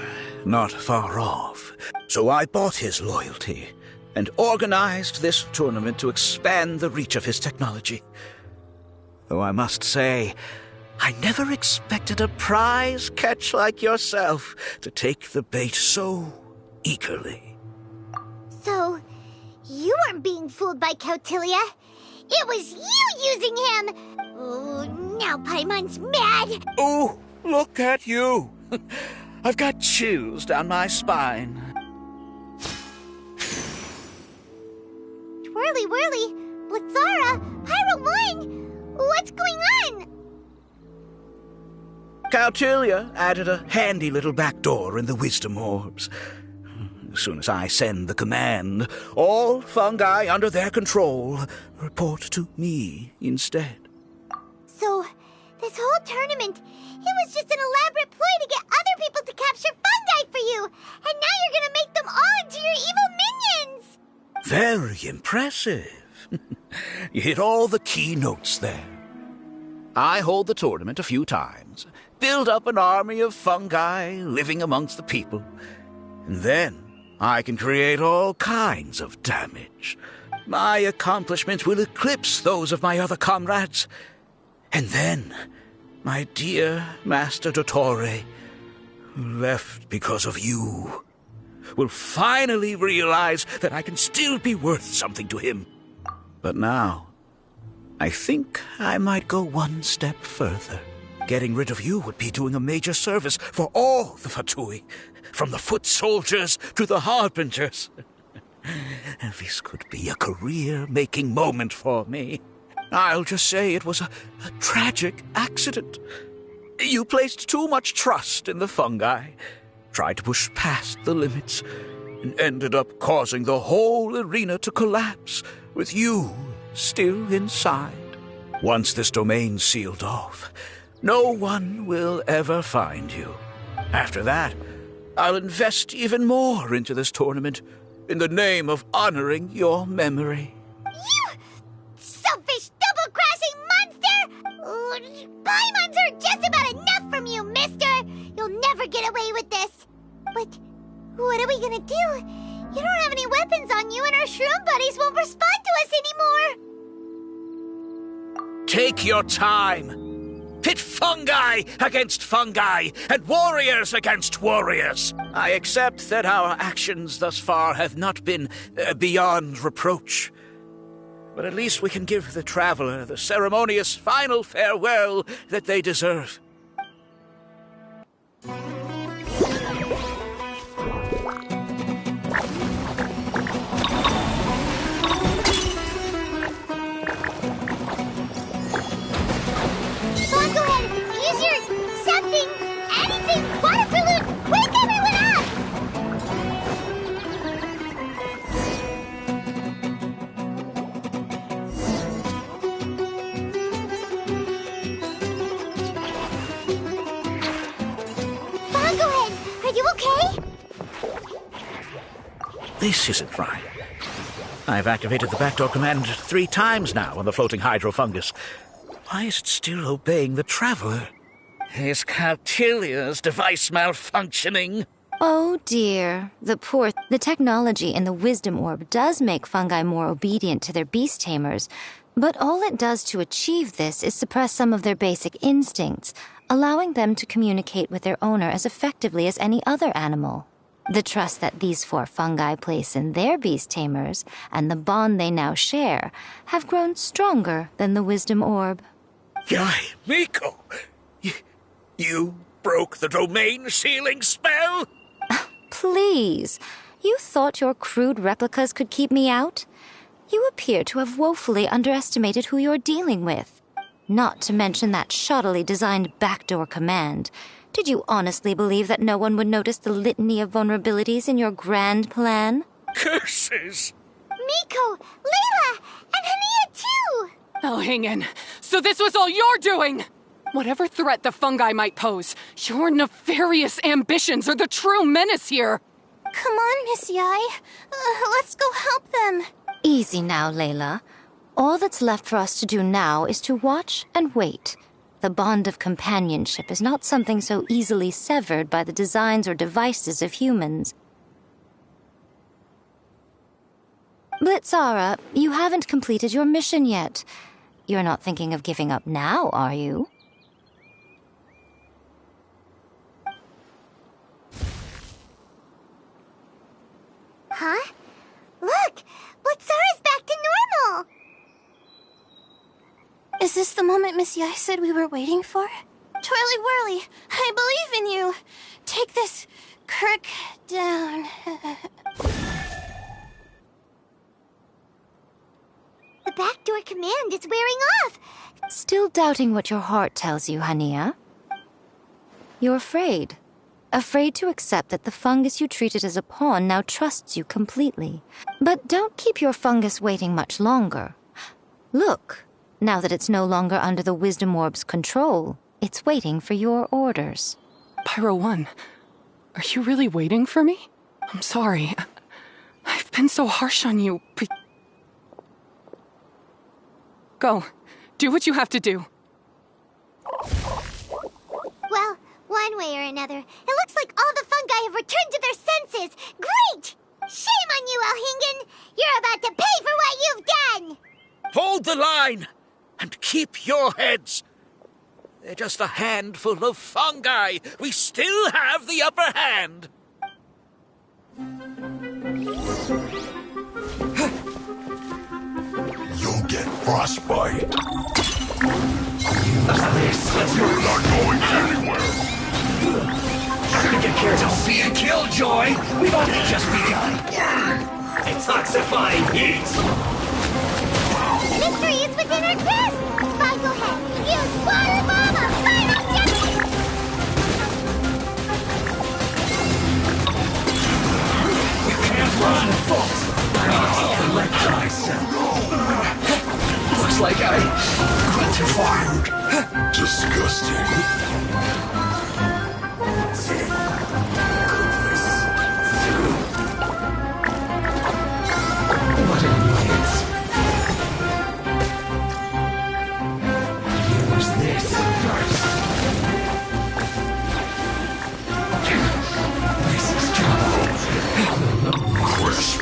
Not far off. So I bought his loyalty and organized this tournament to expand the reach of his technology. Though I must say, I never expected a prize catch like yourself to take the bait so eagerly. So, you weren't being fooled by Cautilia. It was you using him. Oh, now Paimon's mad. Oh, look at you. I've got chills down my spine. Twirly whirly, Blitzara, Pyro 1. What's going on? Cautilia added a handy little back door in the wisdom orbs. As soon as I send the command, all fungi under their control report to me instead. So, this whole tournament, it was just an elaborate ploy to get other people to capture fungi for you, and now you're gonna make them all into your evil minions! Very impressive. You hit all the key notes there. I hold the tournament a few times, build up an army of fungi living amongst the people, and then I can create all kinds of damage. My accomplishments will eclipse those of my other comrades. And then, my dear Master Dottore, who left because of you, will finally realize that I can still be worth something to him. But now, I think I might go one step further. Getting rid of you would be doing a major service for all the Fatui, from the foot soldiers to the harbingers. And this could be a career-making moment for me. I'll just say it was a tragic accident. You placed too much trust in the fungi, tried to push past the limits, and ended up causing the whole arena to collapse, with you still inside. Once this domain's sealed off, no one will ever find you. After that, I'll invest even more into this tournament in the name of honoring your memory. You selfish, double-crashing monster! Paimon's heard just about enough from you, mister! You'll never get away with this! But what are we gonna do? You don't have any weapons on you, and our shroom buddies won't respond to us anymore! Take your time. Pit fungi against fungi, and warriors against warriors. I accept that our actions thus far have not been beyond reproach. But at least we can give the Traveler the ceremonious final farewell that they deserve. this isn't right. I've activated the backdoor command 3 times now on the floating hydrofungus. Why is it still obeying the traveler? Is Cautilia's device malfunctioning? Oh dear. The technology in the wisdom orb does make fungi more obedient to their beast tamers, but all it does to achieve this is suppress some of their basic instincts, allowing them to communicate with their owner as effectively as any other animal. The trust that these 4 fungi place in their beast tamers and the bond they now share have grown stronger than the wisdom orb. Yai, Miko! You broke the domain sealing spell? Please, you thought your crude replicas could keep me out? You appear to have woefully underestimated who you're dealing with. Not to mention that shoddily designed backdoor command. Did you honestly believe that no one would notice the litany of vulnerabilities in your grand plan? Curses! Miko, Layla, and Hania too! Elhingen, so this was all you're doing! Whatever threat the fungi might pose, your nefarious ambitions are the true menace here! Come on, Miss Yai. Let's go help them. Easy now, Layla. All that's left for us to do now is to watch and wait. The bond of companionship is not something so easily severed by the designs or devices of humans. Blitzara, you haven't completed your mission yet. You're not thinking of giving up now, are you? Huh? Look! Blitzara's back to normal! Is this the moment Miss Yai said we were waiting for? Twirly Whirly, I believe in you. Take this Kirk down. The backdoor command is wearing off! Still doubting what your heart tells you, Hania? You're afraid. Afraid to accept that the fungus you treated as a pawn now trusts you completely. But don't keep your fungus waiting much longer. Look, now that it's no longer under the Wisdom Orb's control, it's waiting for your orders. Pyro 1, are you really waiting for me? I'm sorry. I've been so harsh on you, but... Go. Do what you have to do. Well, one way or another, it looks like all the fungi have returned to their senses. Great! Shame on you, Elhingen! You're about to pay for what you've done! Hold the line! And keep your heads! They're just a handful of fungi. We still have the upper hand. You'll get frostbite. You're not going anywhere. Get here, don't be a killjoy. We've only just begun. Detoxifying heat. Victory is within our grasp! Spy, go ahead. Use water lava! Final judgment! You can't run, folks. Let thyself. Looks like I went too far. Disgusting. What idiots. Use this first. This is trouble. Crisp.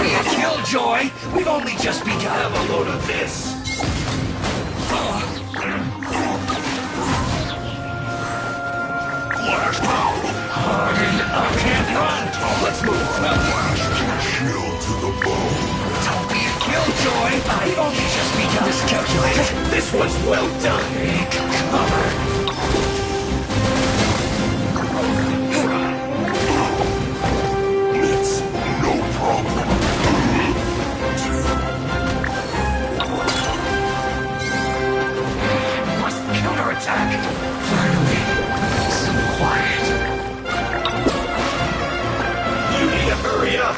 Be a killjoy. We've only just begun. Have a load of this. Blast out. I can't run. Let's move. Chill to the bone. Don't be a killjoy. We've only just begun. Miscalculated. This was well done. Take cover. It's no problem. Must counterattack. Finally, so quiet. You need to hurry up.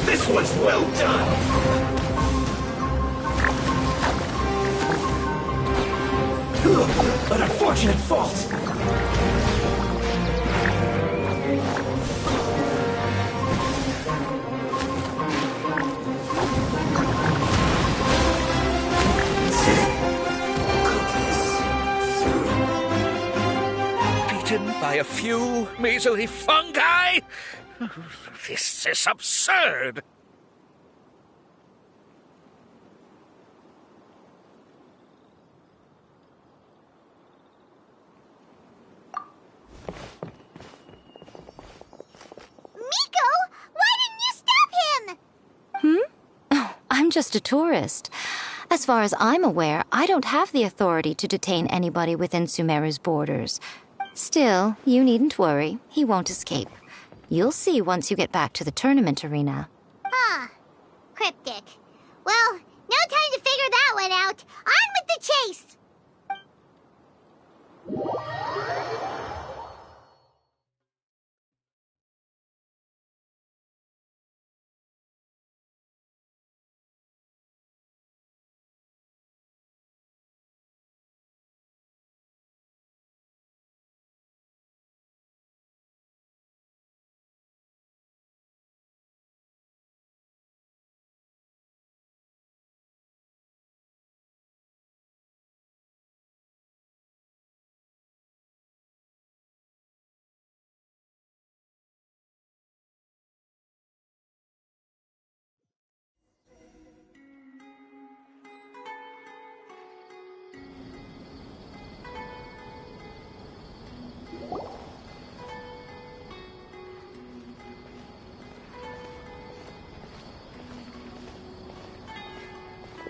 This was well done. But unfortunately, unfortunate fault. Beaten by a few measly fungi? This is absurd. Miko, why didn't you stop him? Oh, I'm just a tourist. As far as I'm aware, I don't have the authority to detain anybody within Sumeru's borders. Still, you needn't worry. He won't escape. You'll see once you get back to the tournament arena. Huh. Cryptic. Well, no time to figure that one out. On with the chase!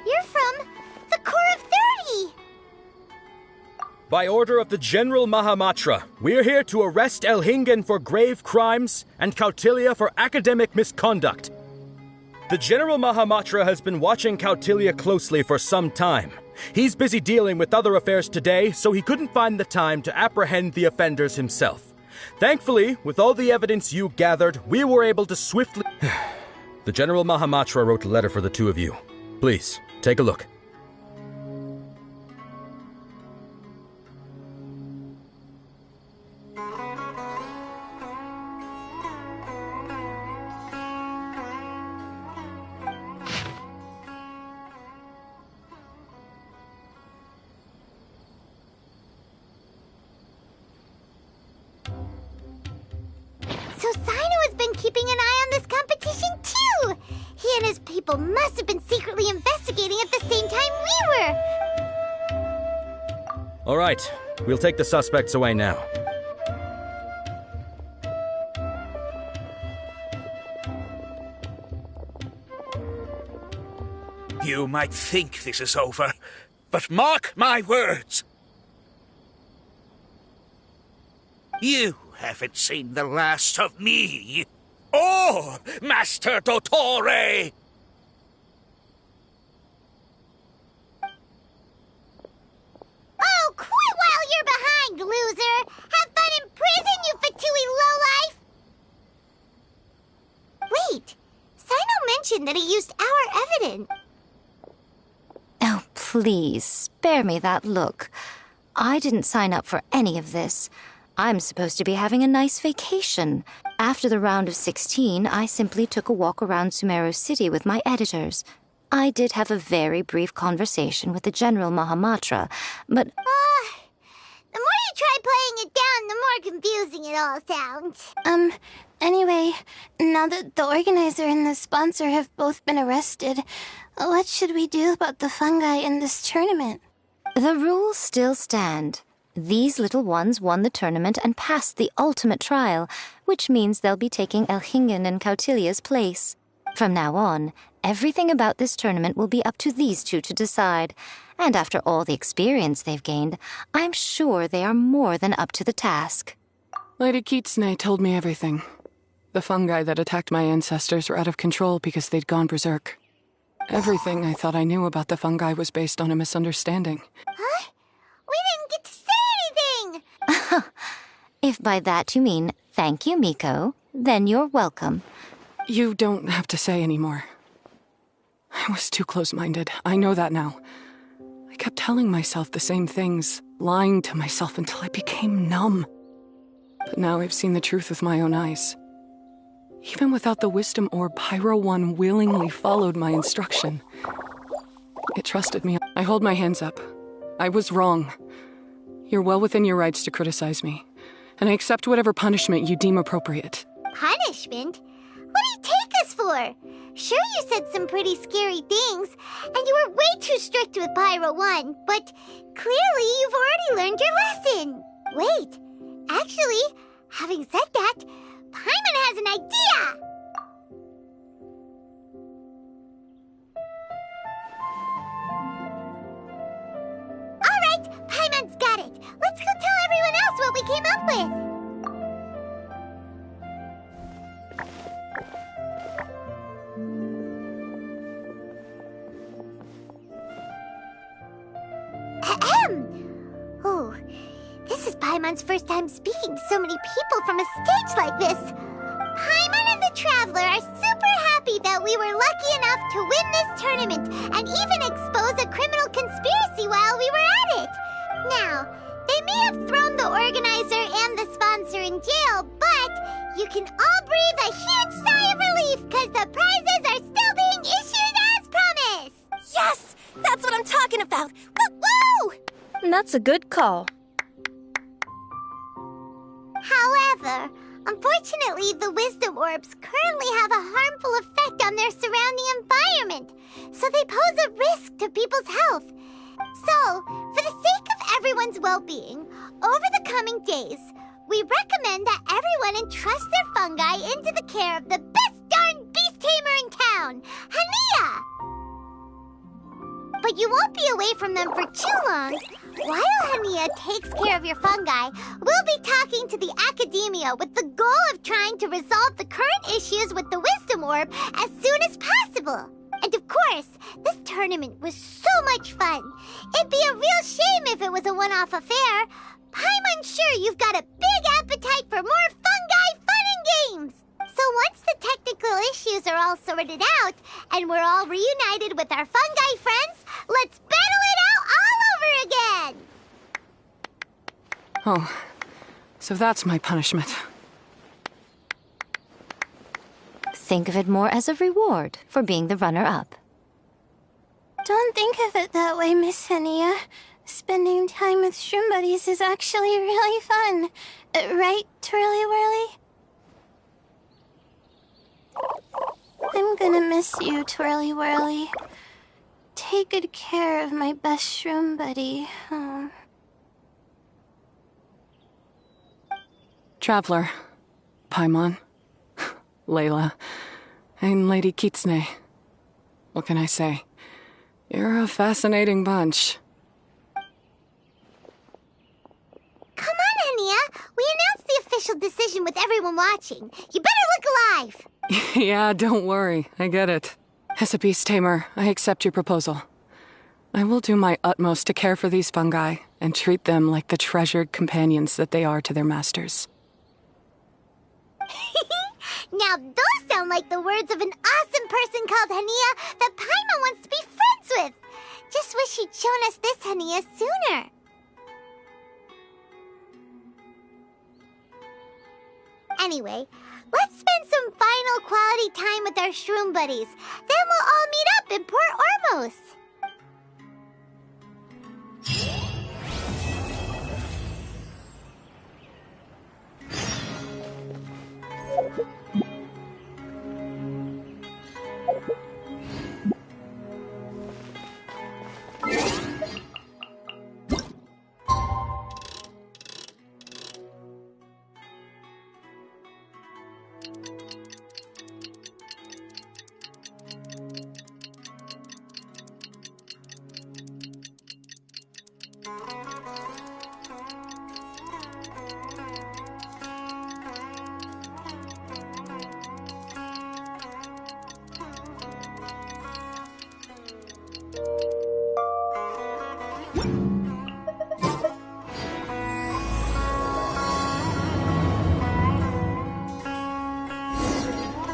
You're from the Corps of 30! By order of the General Mahamatra, we're here to arrest Elhingen for grave crimes and Kautilya for academic misconduct. The General Mahamatra has been watching Kautilya closely for some time. He's busy dealing with other affairs today, so he couldn't find the time to apprehend the offenders himself. Thankfully, with all the evidence you gathered, we were able to swiftly... The General Mahamatra wrote a letter for the two of you. Please, take a look. So Sino has been keeping an eye on this competition too! He and his people must have been secretly investigating at the same time we were! All right, we'll take the suspects away now. You might think this is over, but mark my words. You haven't seen the last of me, or Master Dottore! Oh, quit while you're behind, loser! Have fun in prison, you Fatui lowlife! Wait, Sino mentioned that he used our evidence. Oh, please, spare me that look. I didn't sign up for any of this. I'm supposed to be having a nice vacation. After the round of 16, I simply took a walk around Sumeru City with my editors. I did have a very brief conversation with the General Mahamatra, but... The more you try playing it down, the more confusing it all sounds. Anyway, now that the organizer and the sponsor have both been arrested, what should we do about the fungi in this tournament? The rules still stand. These little ones won the tournament and passed the ultimate trial, which means they'll be taking Elhingen and Kautilya's place. From now on, everything about this tournament will be up to these two to decide. And after all the experience they've gained, I'm sure they are more than up to the task. Lady Kitsune told me everything. The fungi that attacked my ancestors were out of control because they'd gone berserk. Everything I thought I knew about the fungi was based on a misunderstanding. Huh? We didn't get to say anything! If by that you mean thank you, Miko, then you're welcome. You don't have to say any more. I was too close-minded. I know that now. I kept telling myself the same things, lying to myself until I became numb. But now I've seen the truth with my own eyes. Even without the wisdom orb, Pyro 1 willingly followed my instruction. It trusted me. I hold my hands up. I was wrong. You're well within your rights to criticize me, and I accept whatever punishment you deem appropriate. Punishment? What do you take us for? Sure, you said some pretty scary things, and you were way too strict with Pyro 1, but clearly you've already learned your lesson. Wait, actually, having said that, Paimon has an idea! Alright, Paimon's got it. Let's go tell everyone else what we came up with. Oh, this is Paimon's first time speaking to so many people from a stage like this. Paimon and the Traveler are super happy that we were lucky enough to win this tournament and even expose a criminal conspiracy while we were at it. Now, they may have thrown the organizer and the sponsor in jail, but you can all breathe a huge sigh of relief because the prizes are still being issued as promised. Yes! That's what I'm talking about! Woo-woo! That's a good call. However, unfortunately, the wisdom orbs currently have a harmful effect on their surrounding environment, so they pose a risk to people's health. So, for the sake of everyone's well-being, over the coming days, we recommend that everyone entrust their fungi into the care of the best darn beast tamer in town, Hania! But you won't be away from them for too long. While Hania takes care of your fungi, we'll be talking to the academia with the goal of trying to resolve the current issues with the wisdom orb as soon as possible. And of course, this tournament was so much fun. It'd be a real shame if it was a one-off affair. Paimon's sure you've got a big appetite for more fungi fun and games. So once the technical issues are all sorted out, and we're all reunited with our fungi friends, let's battle it out all over again! Oh, so that's my punishment. Think of it more as a reward for being the runner-up. Don't think of it that way, Miss Hania. Spending time with shroom buddies is actually really fun. Right, Twirly Whirly? I'm gonna miss you, Twirly Whirly. Take good care of my best shroom buddy. Oh. Traveler, Paimon, Layla, and Lady Kitsune. What can I say? You're a fascinating bunch. Come on, Hania. We announced the official decision with everyone watching. You better look alive. Yeah, don't worry. I get it. As a beast tamer, I accept your proposal. I will do my utmost to care for these fungi and treat them like the treasured companions that they are to their masters. Now those sound like the words of an awesome person called Hania that Paimon wants to be friends with. Just wish you'd shown us this Hania sooner. Anyway, let's spend some final quality time with our shroom buddies. Then we'll all meet up in Port Ormos.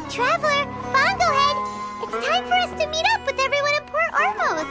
Traveler, Bongohead, it's time for us to meet up with everyone in Port Ormos.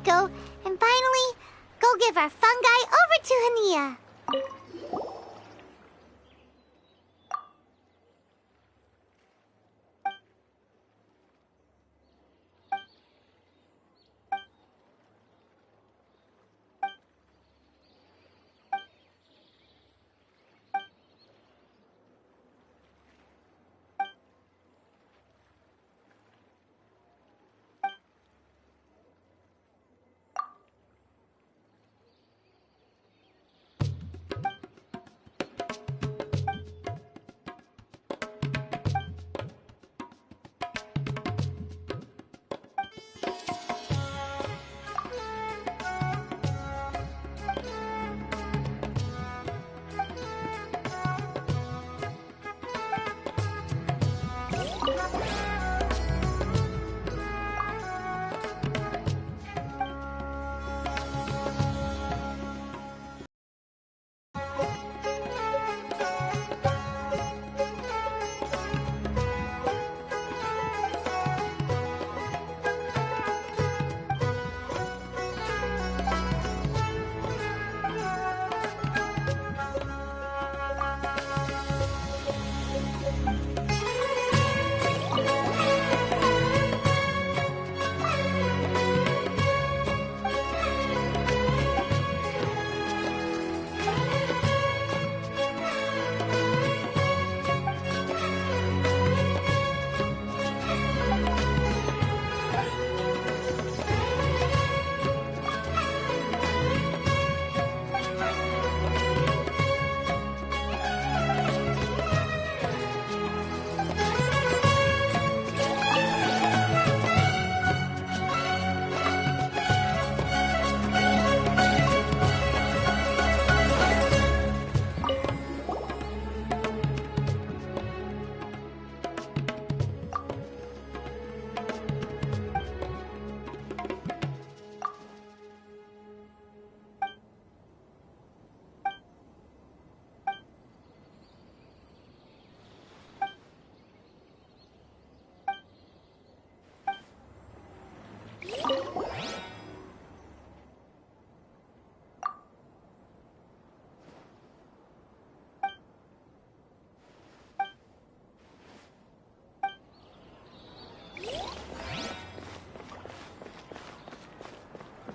Liko, and finally, go give our fungi over to Hania.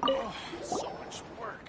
Oh, so much work.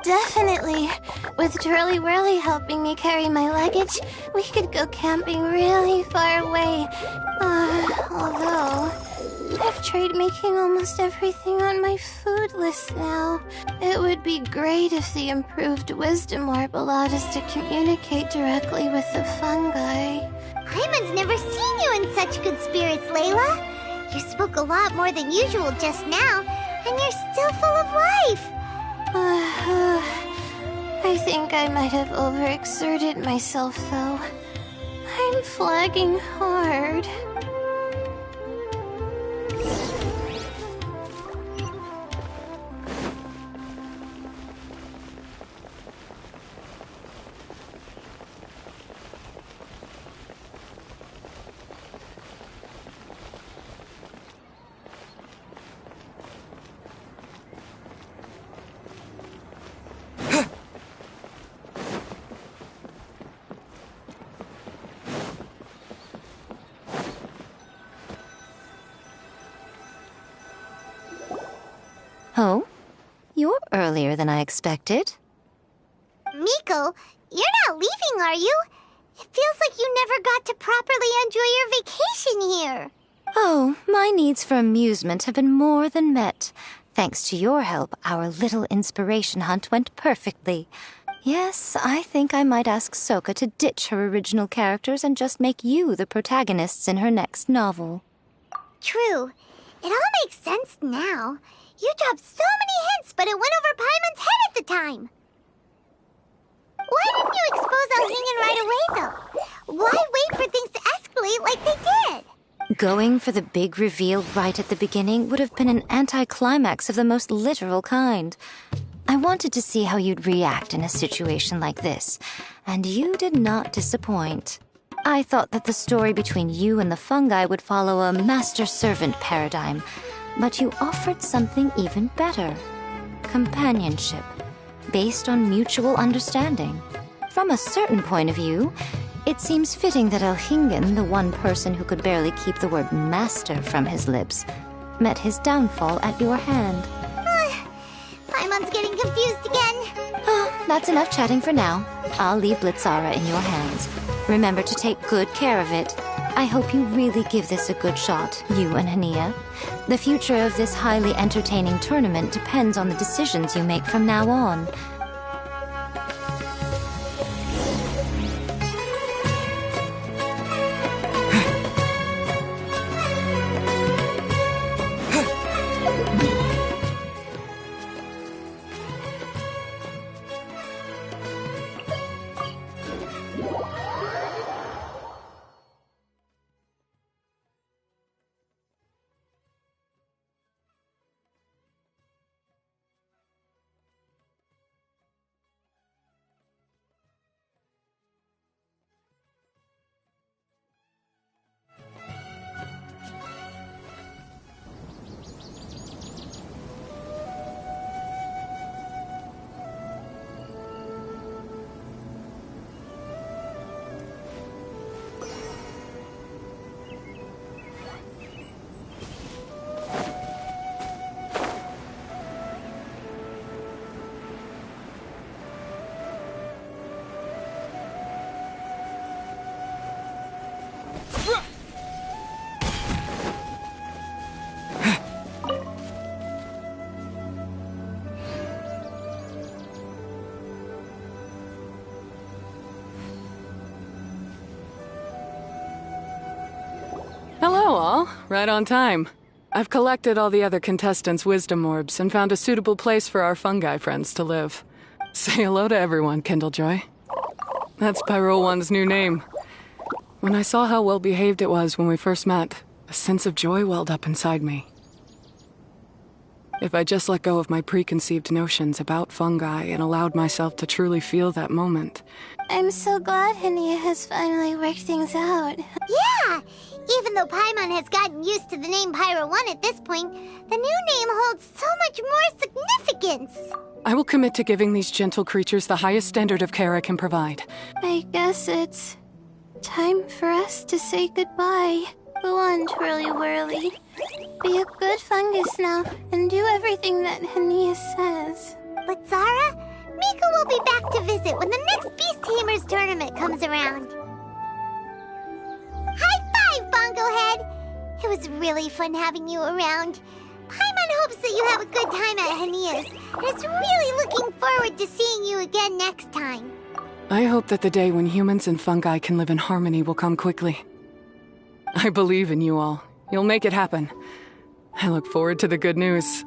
Definitely. With Twirly Whirly helping me carry my luggage, we could go camping really far away. Although, I've I've tried making almost everything on my food list now. It would be great if the improved wisdom orb allowed us to communicate directly with the fungi. Paimon's never seen you in such good spirits, Layla. You spoke a lot more than usual just now, and you're still full of life. I think I might have overexerted myself, though. I'm flagging hard. Oh? You're earlier than I expected. Miko, you're not leaving, are you? It feels like you never got to properly enjoy your vacation here. Oh, my needs for amusement have been more than met. Thanks to your help, our little inspiration hunt went perfectly. Yes, I think I might ask Soka to ditch her original characters and just make you the protagonists in her next novel. True. It all makes sense now. You dropped so many hints, but it went over Paimon's head at the time. Why didn't you expose Alhingen right away, though? Why wait for things to escalate like they did? Going for the big reveal right at the beginning would have been an anticlimax of the most literal kind. I wanted to see how you'd react in a situation like this, and you did not disappoint. I thought that the story between you and the fungi would follow a master-servant paradigm, but you offered something even better. Companionship, based on mutual understanding. From a certain point of view, it seems fitting that Alhingen, the one person who could barely keep the word master from his lips, met his downfall at your hand. Paimon's getting confused again. Oh, that's enough chatting for now. I'll leave Blitzara in your hands. Remember to take good care of it. I hope you really give this a good shot, you and Hania. The future of this highly entertaining tournament depends on the decisions you make from now on. Hello, all. Right on time. I've collected all the other contestants' wisdom orbs and found a suitable place for our fungi friends to live. Say hello to everyone, Kindlejoy. That's Pyro One's new name. When I saw how well behaved it was when we first met, a sense of joy welled up inside me. If I just let go of my preconceived notions about fungi and allowed myself to truly feel that moment. I'm so glad Hania has finally worked things out. Yeah! Even though Paimon has gotten used to the name Pyro 1 at this point, the new name holds so much more significance. I will commit to giving these gentle creatures the highest standard of care I can provide. I guess it's time for us to say goodbye. Go on, Twirly Whirly. Be a good fungus now, and do everything that Hania says. But Zara, Miko will be back to visit when the next Beast Tamers tournament comes around. High five, Bongo Head! It was really fun having you around. Paimon hopes that you have a good time at Hania's, and is really looking forward to seeing you again next time. I hope that the day when humans and fungi can live in harmony will come quickly. I believe in you all. You'll make it happen. I look forward to the good news.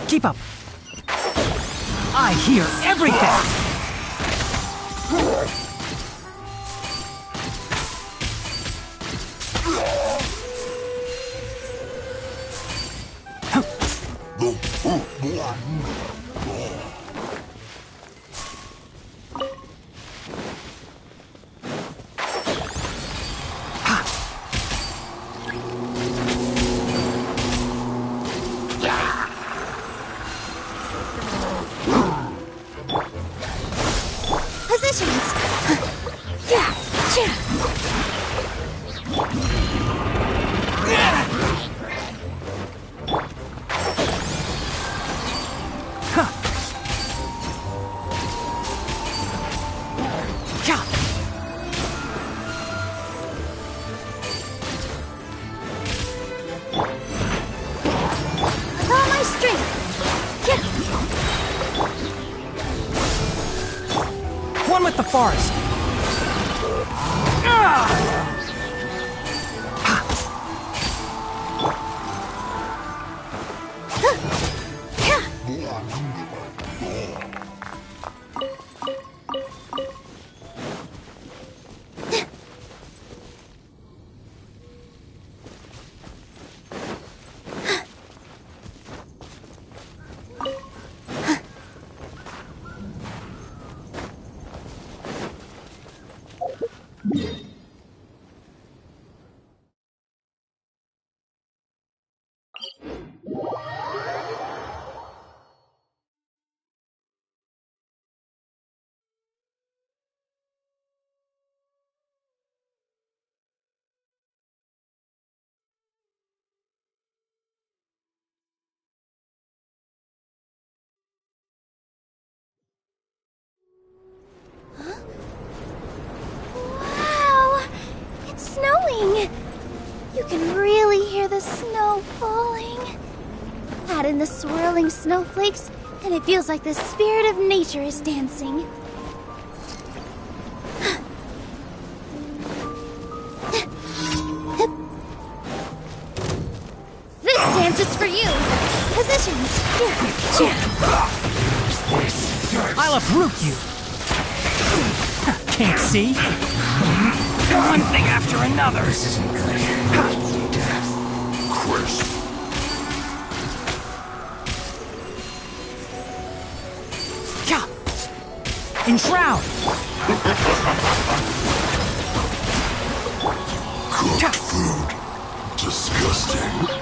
Keep up. I hear everything. Positions. Yeah. With all my strength. One with the forest. Wow! It's snowing! You can really hear the snow falling. Add in the swirling snowflakes, and it feels like the spirit of nature is dancing. This dance is for you! Positions! I'll uproot you. Can't see? One thing after another. This isn't good. Crisp. Enshroud. Cooked food. Disgusting.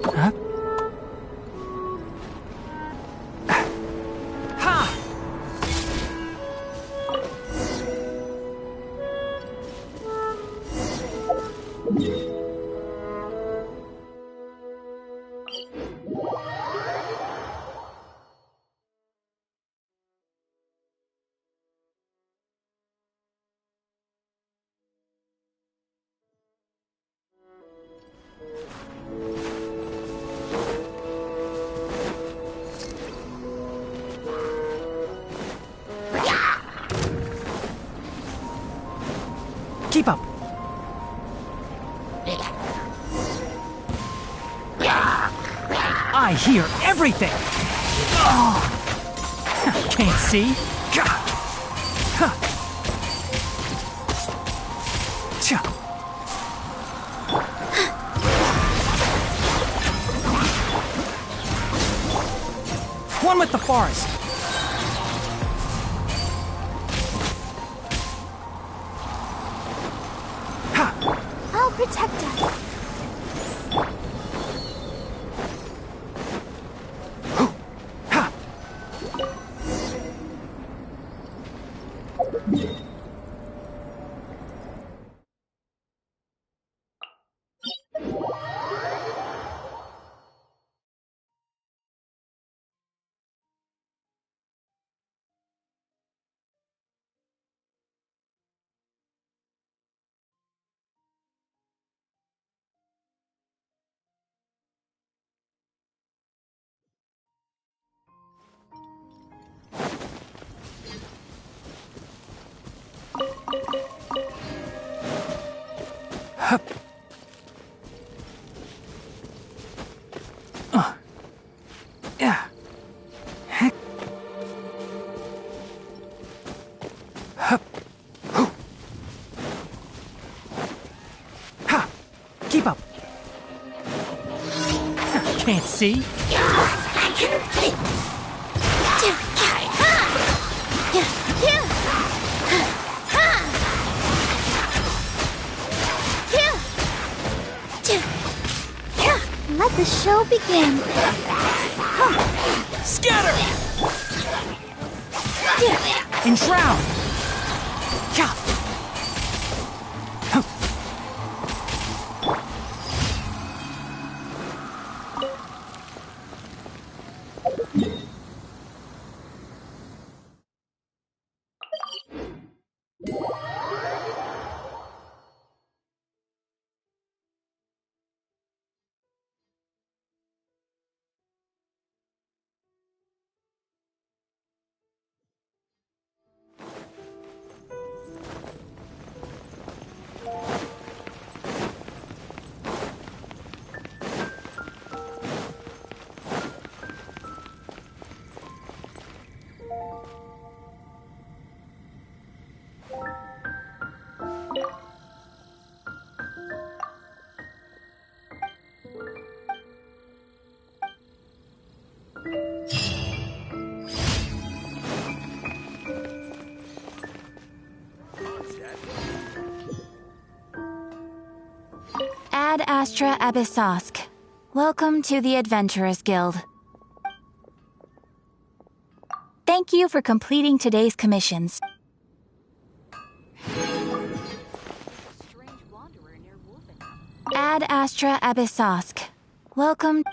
Huh? Ha! Keep up. I hear everything. Oh. Can't see. One with the forest. I'll protect us. Hup. Yeah. Heck. Hup. Hoo. Ha. Keep up. Can't see. Let the show begin. Scatter! Enshroud. Yeah. Ad Astra Abyssosk. Welcome to the Adventurers Guild. Thank you for completing today's commissions. Ad Astra Abyssosk. Welcome.